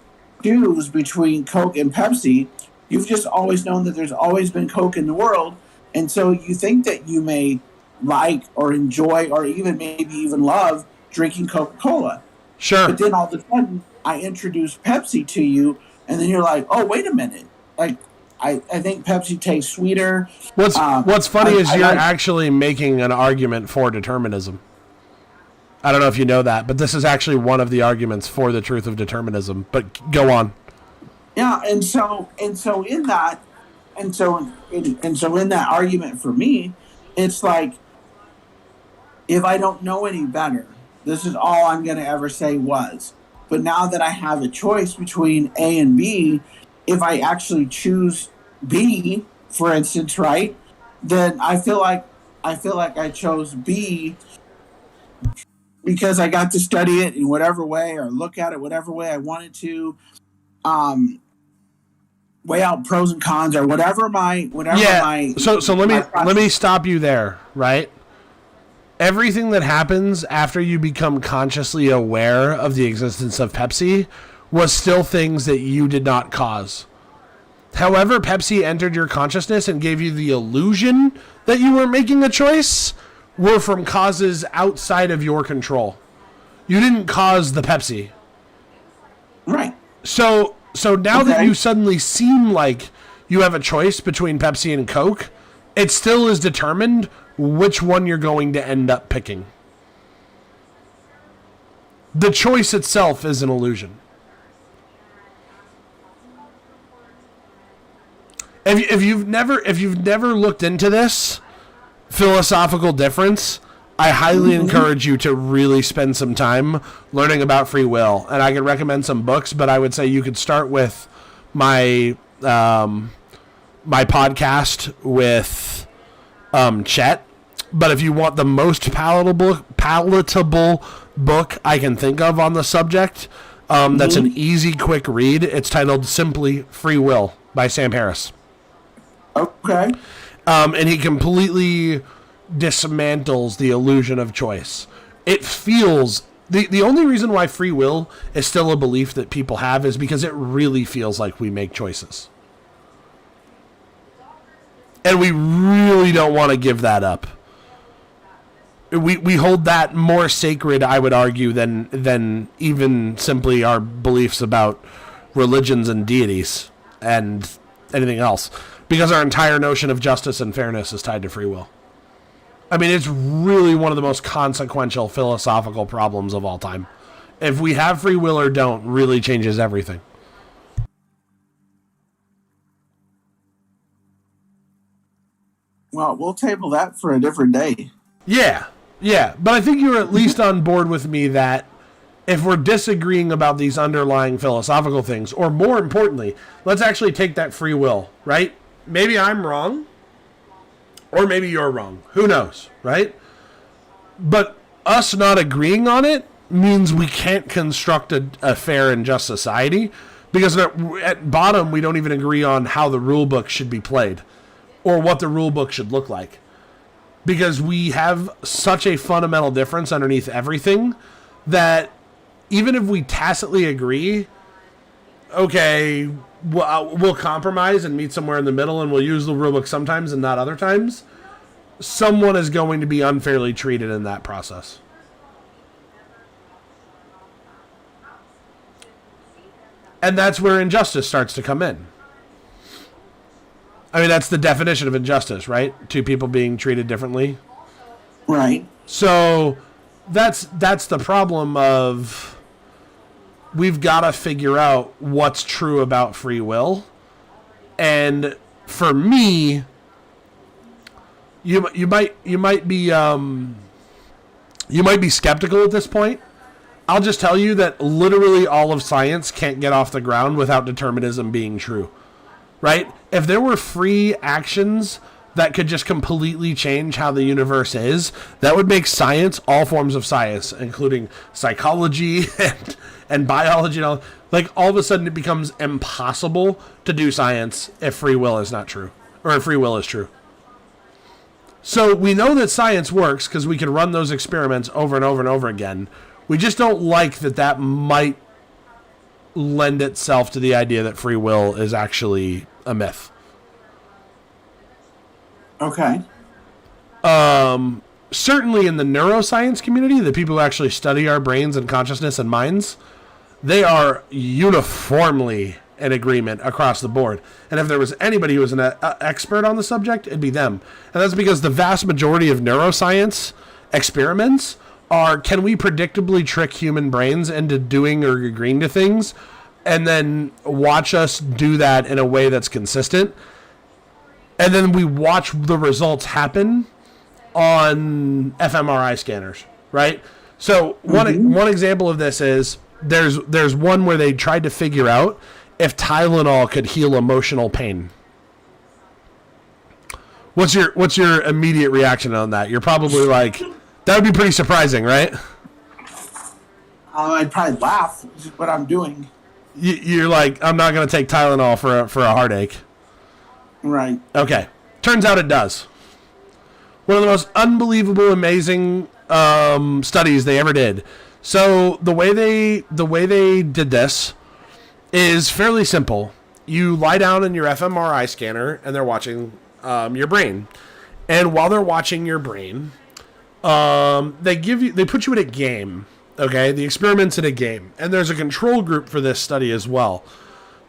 choose between Coke and Pepsi. You've just always known that there's always been Coke in the world, and so you think that you may like or enjoy or maybe even love drinking Coca-Cola. Sure. But then all of a sudden, I introduce Pepsi to you, and then you're like, oh, wait a minute. Like, I think Pepsi tastes sweeter. What's funny is you're actually making an argument for determinism. I don't know if you know that, but this is actually one of the arguments for the truth of determinism. But go on. Yeah, and so in that argument for me, it's like, if I don't know any better, this is all I'm going to ever say was, But now that I have a choice between A and B, if I actually choose B, for instance, right, then I feel like I chose B because I got to study it in whatever way or look at it whatever way I wanted to. Weigh out pros and cons or whatever my So let me stop you there, right? Everything that happens after you become consciously aware of the existence of Pepsi was still things that you did not cause. However, Pepsi entered your consciousness and gave you the illusion that you were making a choice were from causes outside of your control. You didn't cause the Pepsi. Right. So now that you suddenly seem like you have a choice between Pepsi and Coke, it still is determined which one you're going to end up picking. The choice itself is an illusion. If you've never looked into this philosophical difference, I highly encourage you to really spend some time learning about free will. And I can recommend some books, but I would say you could start with my my podcast with Chet. But if you want the most palatable book I can think of on the subject, that's an easy, quick read. It's titled simply Free Will by Sam Harris. Okay. And he completely dismantles the illusion of choice. It feels... The only reason why free will is still a belief that people have is because it really feels like we make choices. And we really don't want to give that up. We hold that more sacred, I would argue, than even simply our beliefs about religions and deities and anything else. Because our entire notion of justice and fairness is tied to free will. I mean, it's really one of the most consequential philosophical problems of all time. If we have free will or don't, really changes everything. Well, we'll table that for a different day. Yeah. But I think you're at least on board with me that if we're disagreeing about these underlying philosophical things, or more importantly, let's actually take that free will, right? Maybe I'm wrong, or maybe you're wrong. Who knows, right? But us not agreeing on it means we can't construct a fair and just society, because at bottom, we don't even agree on how the rule book should be played, or what the rule book should look like. Because we have such a fundamental difference underneath everything that even if we tacitly agree, okay, we'll compromise and meet somewhere in the middle and we'll use the rulebook sometimes and not other times, someone is going to be unfairly treated in that process. And that's where injustice starts to come in. I mean, that's the definition of injustice, right? Two people being treated differently. Right. So that's the problem of we've got to figure out what's true about free will. And for me, you might be skeptical at this point. I'll just tell you that literally all of science can't get off the ground without determinism being true. Right? If there were free actions that could just completely change how the universe is, that would make science, all forms of science, including psychology and biology, and all of a sudden it becomes impossible to do science if free will is not true, or if free will is true. So we know that science works because we can run those experiments over and over and over again. We just don't like that might lend itself to the idea that free will is actually a myth. Okay. Certainly in the neuroscience community, the people who actually study our brains and consciousness and minds, they are uniformly in agreement across the board. And if there was anybody who was an expert on the subject, it'd be them. And that's because the vast majority of neuroscience experiments are, can we predictably trick human brains into doing or agreeing to things, and then watch us do that in a way that's consistent, and then we watch the results happen on fMRI scanners, right? So one example of this is there's one where they tried to figure out if Tylenol could heal emotional pain. What's your immediate reaction on that? You're probably like, that would be pretty surprising, right? I'd probably laugh, which is what I'm doing. You're like, I'm not going to take Tylenol for a heartache. Right. Okay. Turns out it does. One of the most unbelievable, amazing studies they ever did. So the way they did this is fairly simple. You lie down in your fMRI scanner, and they're watching your brain. And while they're watching your brain, they put you in a game. Okay, the experiment's in a game, and there's a control group for this study as well.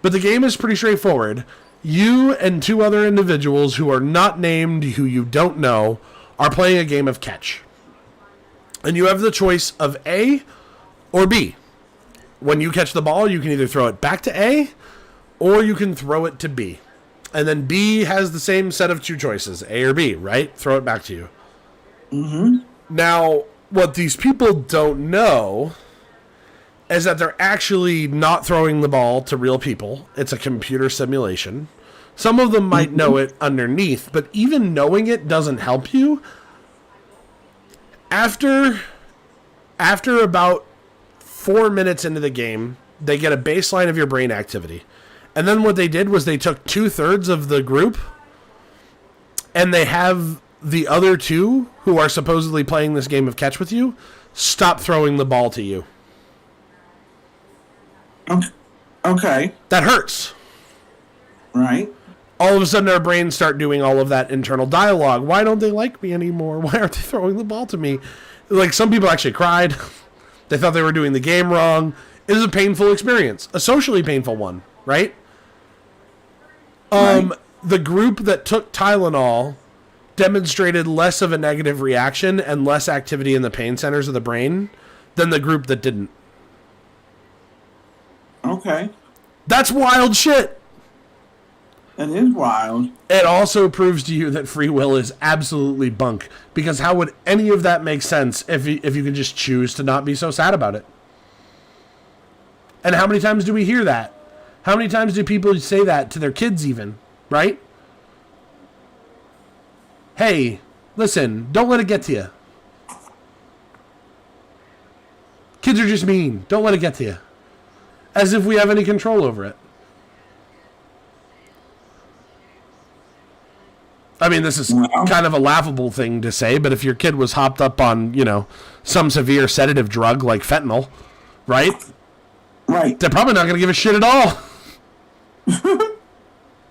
But the game is pretty straightforward. You and two other individuals who are not named, who you don't know, are playing a game of catch. And you have the choice of A or B. When you catch the ball, you can either throw it back to A, or you can throw it to B. And then B has the same set of two choices, A or B, right? Throw it back to you. Mm-hmm. Now, what these people don't know is that they're actually not throwing the ball to real people. It's a computer simulation. Some of them might know it underneath, but even knowing it doesn't help you. After about 4 minutes into the game, they get a baseline of your brain activity. And then what they did was they took 2/3 of the group, and they have the other two who are supposedly playing this game of catch with you stop throwing the ball to you. Okay. That hurts. Right. All of a sudden our brains start doing all of that internal dialogue. Why don't they like me anymore? Why aren't they throwing the ball to me? Like, some people actually cried. They thought they were doing the game wrong. It was a painful experience. A socially painful one, right? Right. The group that took Tylenol demonstrated less of a negative reaction and less activity in the pain centers of the brain than the group that didn't. Okay. That's wild shit. That is wild. It also proves to you that free will is absolutely bunk, because how would any of that make sense if you could just choose to not be so sad about it? And how many times do we hear that? How many times do people say that to their kids even, right? Hey, listen, don't let it get to you. Kids are just mean. Don't let it get to you. As if we have any control over it. I mean, this is kind of a laughable thing to say, but if your kid was hopped up on, some severe sedative drug like fentanyl, right? Right. They're probably not going to give a shit at all.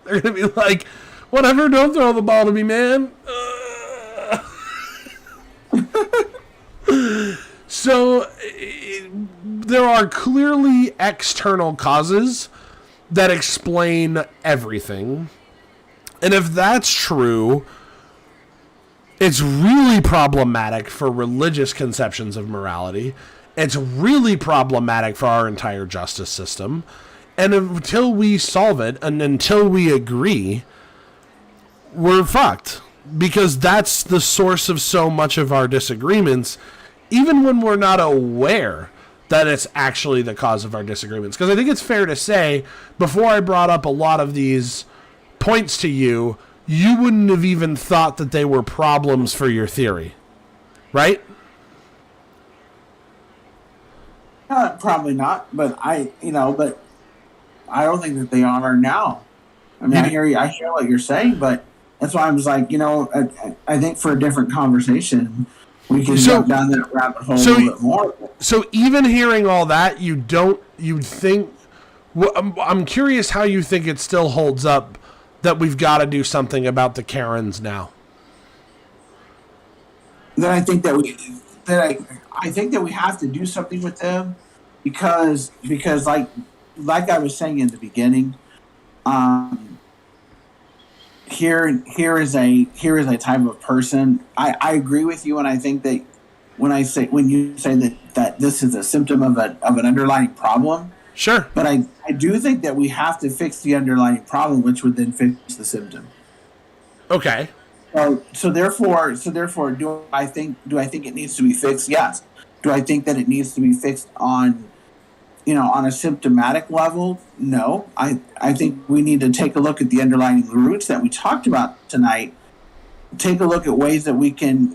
They're going to be like, whatever, don't throw the ball to me, man. So, there are clearly external causes that explain everything. And if that's true, it's really problematic for religious conceptions of morality. It's really problematic for our entire justice system. And until we solve it, and until we agree, we're fucked. Because that's the source of so much of our disagreements, even when we're not aware that it's actually the cause of our disagreements. Because I think it's fair to say, before I brought up a lot of these points to you, you wouldn't have even thought that they were problems for your theory. Right? Probably not, but I don't think that they are now. I mean, I hear what you're saying, but that's why I was like, I think for a different conversation, we can jump down that rabbit hole a little bit more. So even hearing all that, you'd think, I'm curious how you think it still holds up that we've got to do something about the Karens now. Then I think I think that we have to do something with them because like I was saying in the beginning, here is a type of person. I agree with you, and I think that when you say that this is a symptom of an underlying problem. Sure. But I do think that we have to fix the underlying problem, which would then fix the symptom. Okay. So therefore, do I think it needs to be fixed? Yes. Do I think that it needs to be fixed on on a symptomatic level, no. I think we need to take a look at the underlying roots that we talked about tonight. Take a look at ways that we can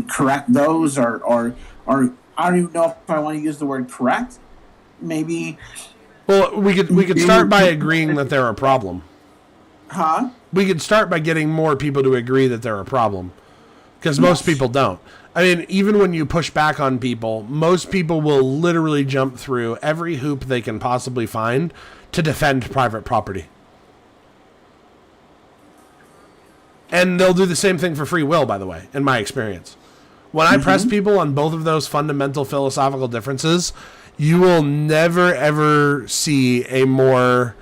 correct those, or I don't even know if I want to use the word correct. Maybe. Well, we could start by agreeing that they're a problem. Huh? We could start by getting more people to agree that they're a problem, because most people don't. I mean, even when you push back on people, most people will literally jump through every hoop they can possibly find to defend private property. And they'll do the same thing for free will, by the way, in my experience. When I press people on both of those fundamental philosophical differences, you will never, ever see a more,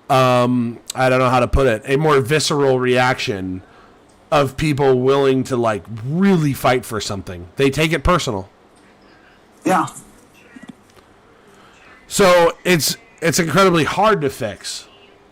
I don't know how to put it, a more visceral reaction of people willing to, like, really fight for something. They take it personal. Yeah. So it's incredibly hard to fix.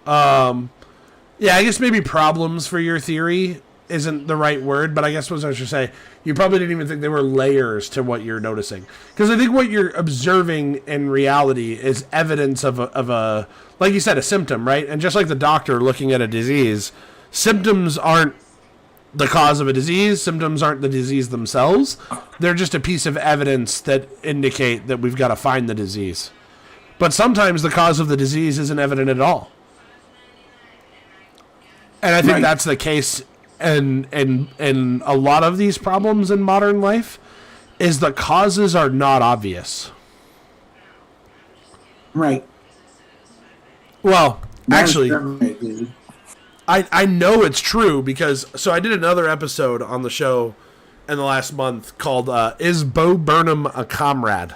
Yeah, I guess maybe problems for your theory isn't the right word, but I guess what I should say, you probably didn't even think there were layers to what you're noticing. Because I think what you're observing in reality is evidence of a, like you said, a symptom, right? And just like the doctor looking at a disease, symptoms aren't the cause of a disease. Symptoms aren't the disease themselves. They're just a piece of evidence that indicate that we've got to find the disease. But sometimes the cause of the disease isn't evident at all. And I think that's the case in a lot of these problems in modern life, is the causes are not obvious. Right. Well, actually, I know it's true because, so I did another episode on the show in the last month called Is Bo Burnham a Comrade?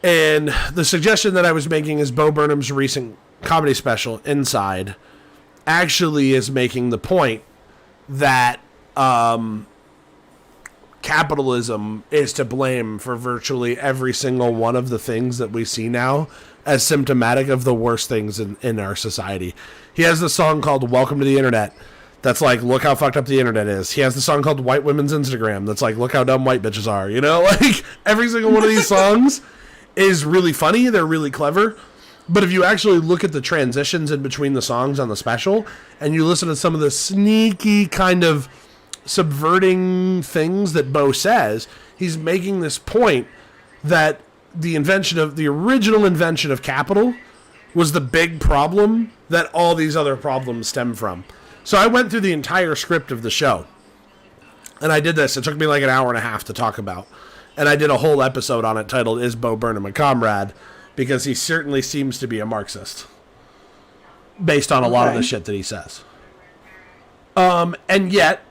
And the suggestion that I was making is Bo Burnham's recent comedy special, Inside, actually is making the point that capitalism is to blame for virtually every single one of the things that we see now as symptomatic of the worst things in our society. He has this song called Welcome to the Internet that's like, look how fucked up the internet is. He has the song called White Women's Instagram that's like, look how dumb white bitches are. You know, like every single one of these songs is really funny. They're really clever. But if you actually look at the transitions in between the songs on the special and you listen to some of the sneaky kind of subverting things that Bo says, he's making this point that the original invention of capital was the big problem that all these other problems stem from. So I went through the entire script of the show. And I did this. It took me like an hour and a half to talk about. And I did a whole episode on it titled Is Bo Burnham a Comrade? Because he certainly seems to be a Marxist based on a lot of the shit that he says. And yet,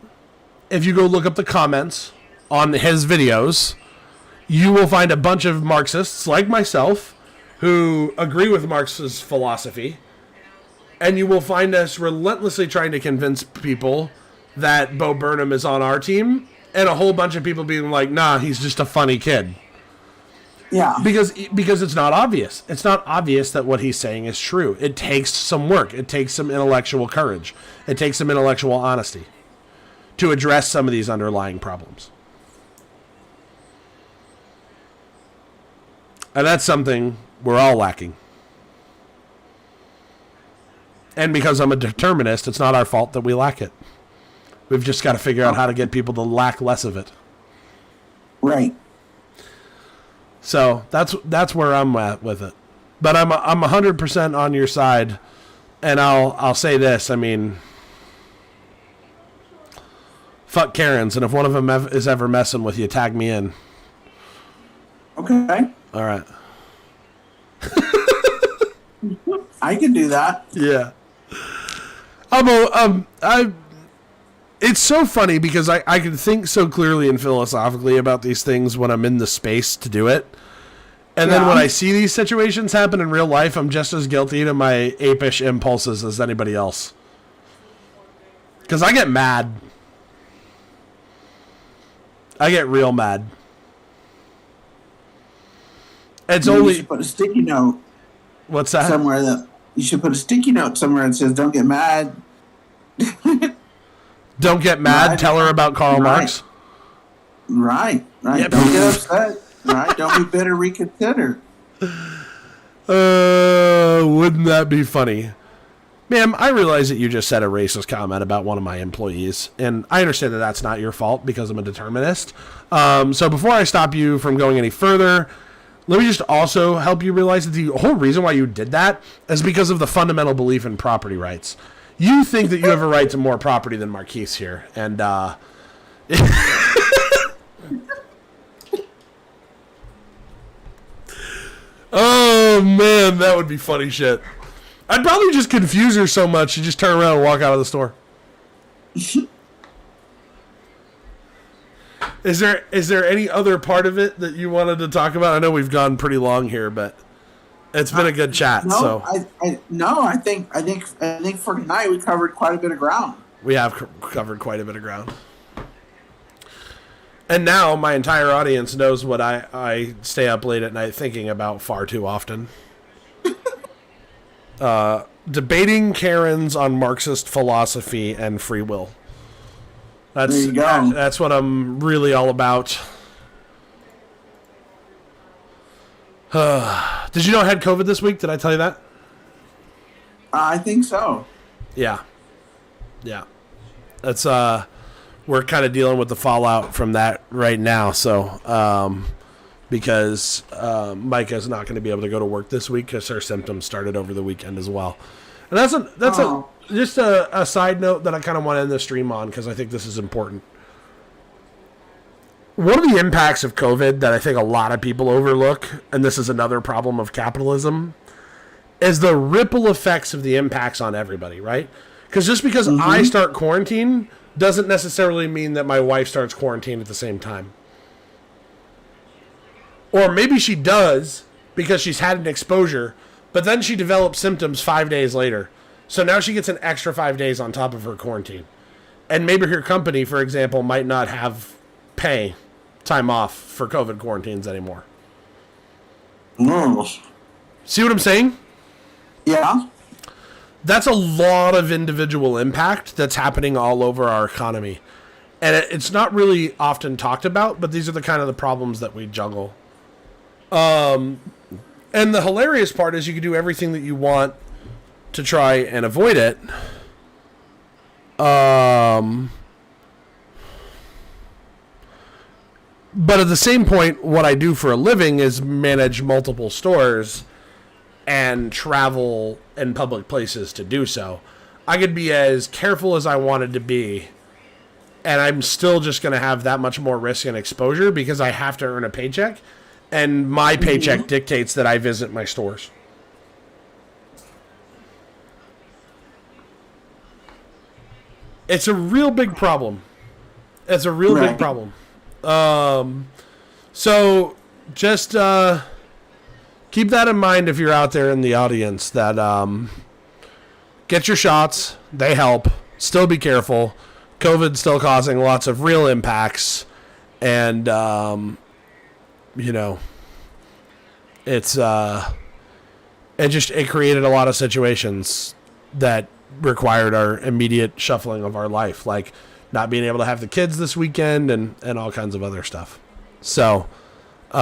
if you go look up the comments on his videos, you will find a bunch of Marxists like myself who agree with Marx's philosophy. And you will find us relentlessly trying to convince people that Bo Burnham is on our team, and a whole bunch of people being like, nah, he's just a funny kid. Yeah. Because it's not obvious. It's not obvious that what he's saying is true. It takes some work. It takes some intellectual courage. It takes some intellectual honesty to address some of these underlying problems. And that's something we're all lacking. And because I'm a determinist, it's not our fault that we lack it. We've just got to figure out how to get people to lack less of it. Right. So that's where I'm at with it. But I'm 100% on your side, and I'll say this. I mean, fuck Karens, and if one of them is ever messing with you, tag me in. Okay. All right. I can do that. Yeah. It's so funny because I can think so clearly and philosophically about these things when I'm in the space to do it. And then when I see these situations happen in real life, I'm just as guilty to my apish impulses as anybody else. Because I get mad. I get real mad. It's Maybe only... You should put a sticky note. What's that? You should put a sticky note somewhere that says, don't get mad. Don't get mad. Right. Tell her about Karl Marx. Right. Yep. Don't get upset. Right? Don't be bitter, reconsider. Wouldn't that be funny? Ma'am, I realize that you just said a racist comment about one of my employees, and I understand that that's not your fault because I'm a determinist. So before I stop you from going any further, let me just also help you realize that the whole reason why you did that is because of the fundamental belief in property rights. You think that you have a right to more property than Marquise here, and oh man, that would be funny shit. I'd probably just confuse her so much she'd just turn around and walk out of the store. Is there any other part of it that you wanted to talk about? I know we've gone pretty long here, but it's been a good chat. No, So I think for tonight we covered quite a bit of ground. we have covered quite a bit of ground. And now my entire audience knows what I stay up late at night thinking about far too often. Debating Karens on Marxist philosophy and free will. There you go. That's what I'm really all about. Did you know I had COVID this week? Did I tell you that? I think so. Yeah. That's we're kind of dealing with the fallout from that right now. So because Micah's not going to be able to go to work this week because her symptoms started over the weekend as well. And that's just a side note that I kind of want to end the stream on because I think this is important. One of the impacts of COVID that I think a lot of people overlook, and this is another problem of capitalism, is the ripple effects of the impacts on everybody, right? Because just because I start quarantine doesn't necessarily mean that my wife starts quarantine at the same time. Or maybe she does because she's had an exposure, but then she develops symptoms 5 days later. So now she gets an extra 5 days on top of her quarantine. And maybe her company, for example, might not have pay time off for COVID quarantines anymore. No. See what I'm saying? Yeah. That's a lot of individual impact that's happening all over our economy. And it's not really often talked about, but these are the kind of the problems that we juggle. And the hilarious part is you can do everything that you want to try and avoid it. But at the same point, what I do for a living is manage multiple stores and travel in public places to do so. I could be as careful as I wanted to be, and I'm still just going to have that much more risk and exposure because I have to earn a paycheck, and my paycheck dictates that I visit my stores. It's a real big problem. It's a real big problem. So just keep that in mind if you're out there in the audience that get your shots. They help. Still be careful. COVID's still causing lots of real impacts. And, it's it created a lot of situations that required our immediate shuffling of our life, like not being able to have the kids this weekend and all kinds of other stuff. So be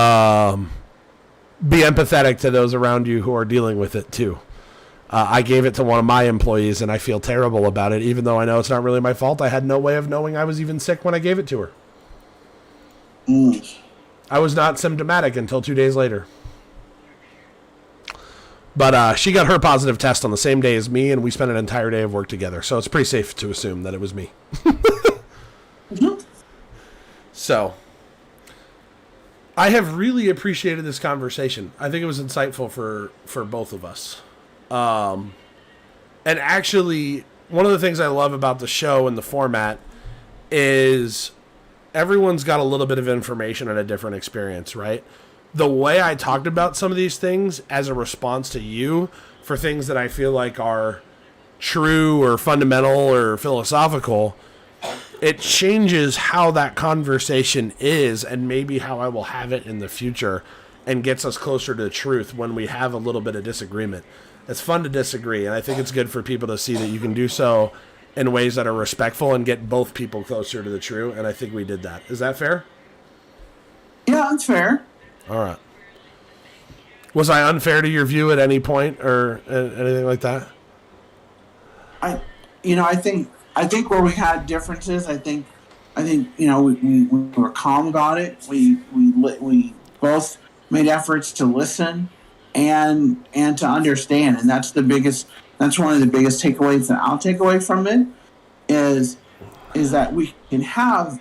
empathetic to those around you who are dealing with it too. I gave it to one of my employees and I feel terrible about it, even though I know it's not really my fault. I had no way of knowing I was even sick when I gave it to her. I was not symptomatic until 2 days later. But she got her positive test on the same day as me, and we spent an entire day of work together. So it's pretty safe to assume that it was me. So I have really appreciated this conversation. I think it was insightful for both of us. And actually, one of the things I love about the show and the format is everyone's got a little bit of information and a different experience, right? The way I talked about some of these things as a response to you for things that I feel like are true or fundamental or philosophical, it changes how that conversation is and maybe how I will have it in the future and gets us closer to the truth when we have a little bit of disagreement. It's fun to disagree, and I think it's good for people to see that you can do so in ways that are respectful and get both people closer to the truth, and I think we did that. Is that fair? Yeah, that's fair. All right. Was I unfair to your view at any point or anything like that? I think where we had differences, I think we were calm about it. We both made efforts to listen and to understand, and that's one of the biggest takeaways that I'll take away from it is that we can have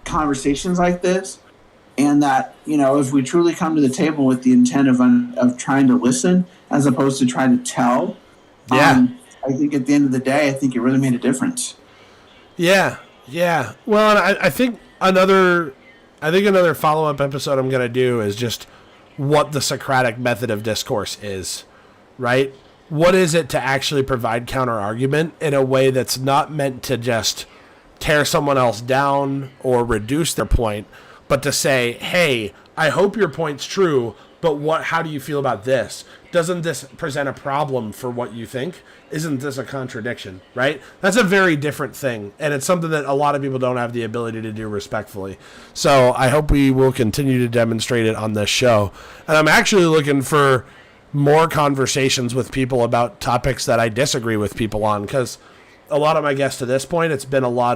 conversations like this, and that if we truly come to the table with the intent of trying to listen as opposed to trying to tell, I think at the end of the day, I think it really made a difference. Yeah. Well, and I think another follow-up episode I'm going to do is just what the Socratic method of discourse is, right? What is it to actually provide counter-argument in a way that's not meant to just tear someone else down or reduce their point, but to say, hey, I hope your point's true, but how do you feel about this? Doesn't this present a problem for what you think? Isn't this a contradiction, right? That's a very different thing, and it's something that a lot of people don't have the ability to do respectfully. So I hope we will continue to demonstrate it on this show. And I'm actually looking for more conversations with people about topics that I disagree with people on, because a lot of my guests to this point, it's been a whole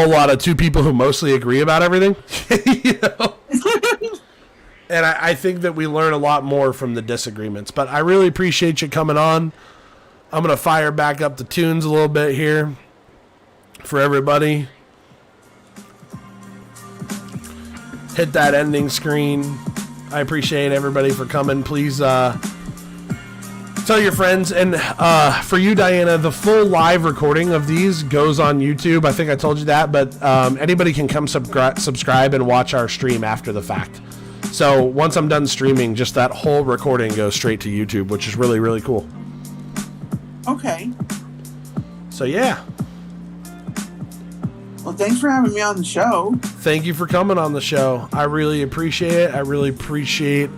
lot of two people who mostly agree about everything. And I think that we learn a lot more from the disagreements. But I really appreciate you coming on. I'm going to fire back up the tunes a little bit here for everybody. Hit that ending screen. I appreciate everybody for coming. Please tell your friends. And for you, Diana, the full live recording of these goes on YouTube. I think I told you that. But anybody can come subscribe and watch our stream after the fact. So once I'm done streaming, just that whole recording goes straight to YouTube, which is really, really cool. Okay. So, yeah. Well, thanks for having me on the show. Thank you for coming on the show. I really appreciate it. I really appreciate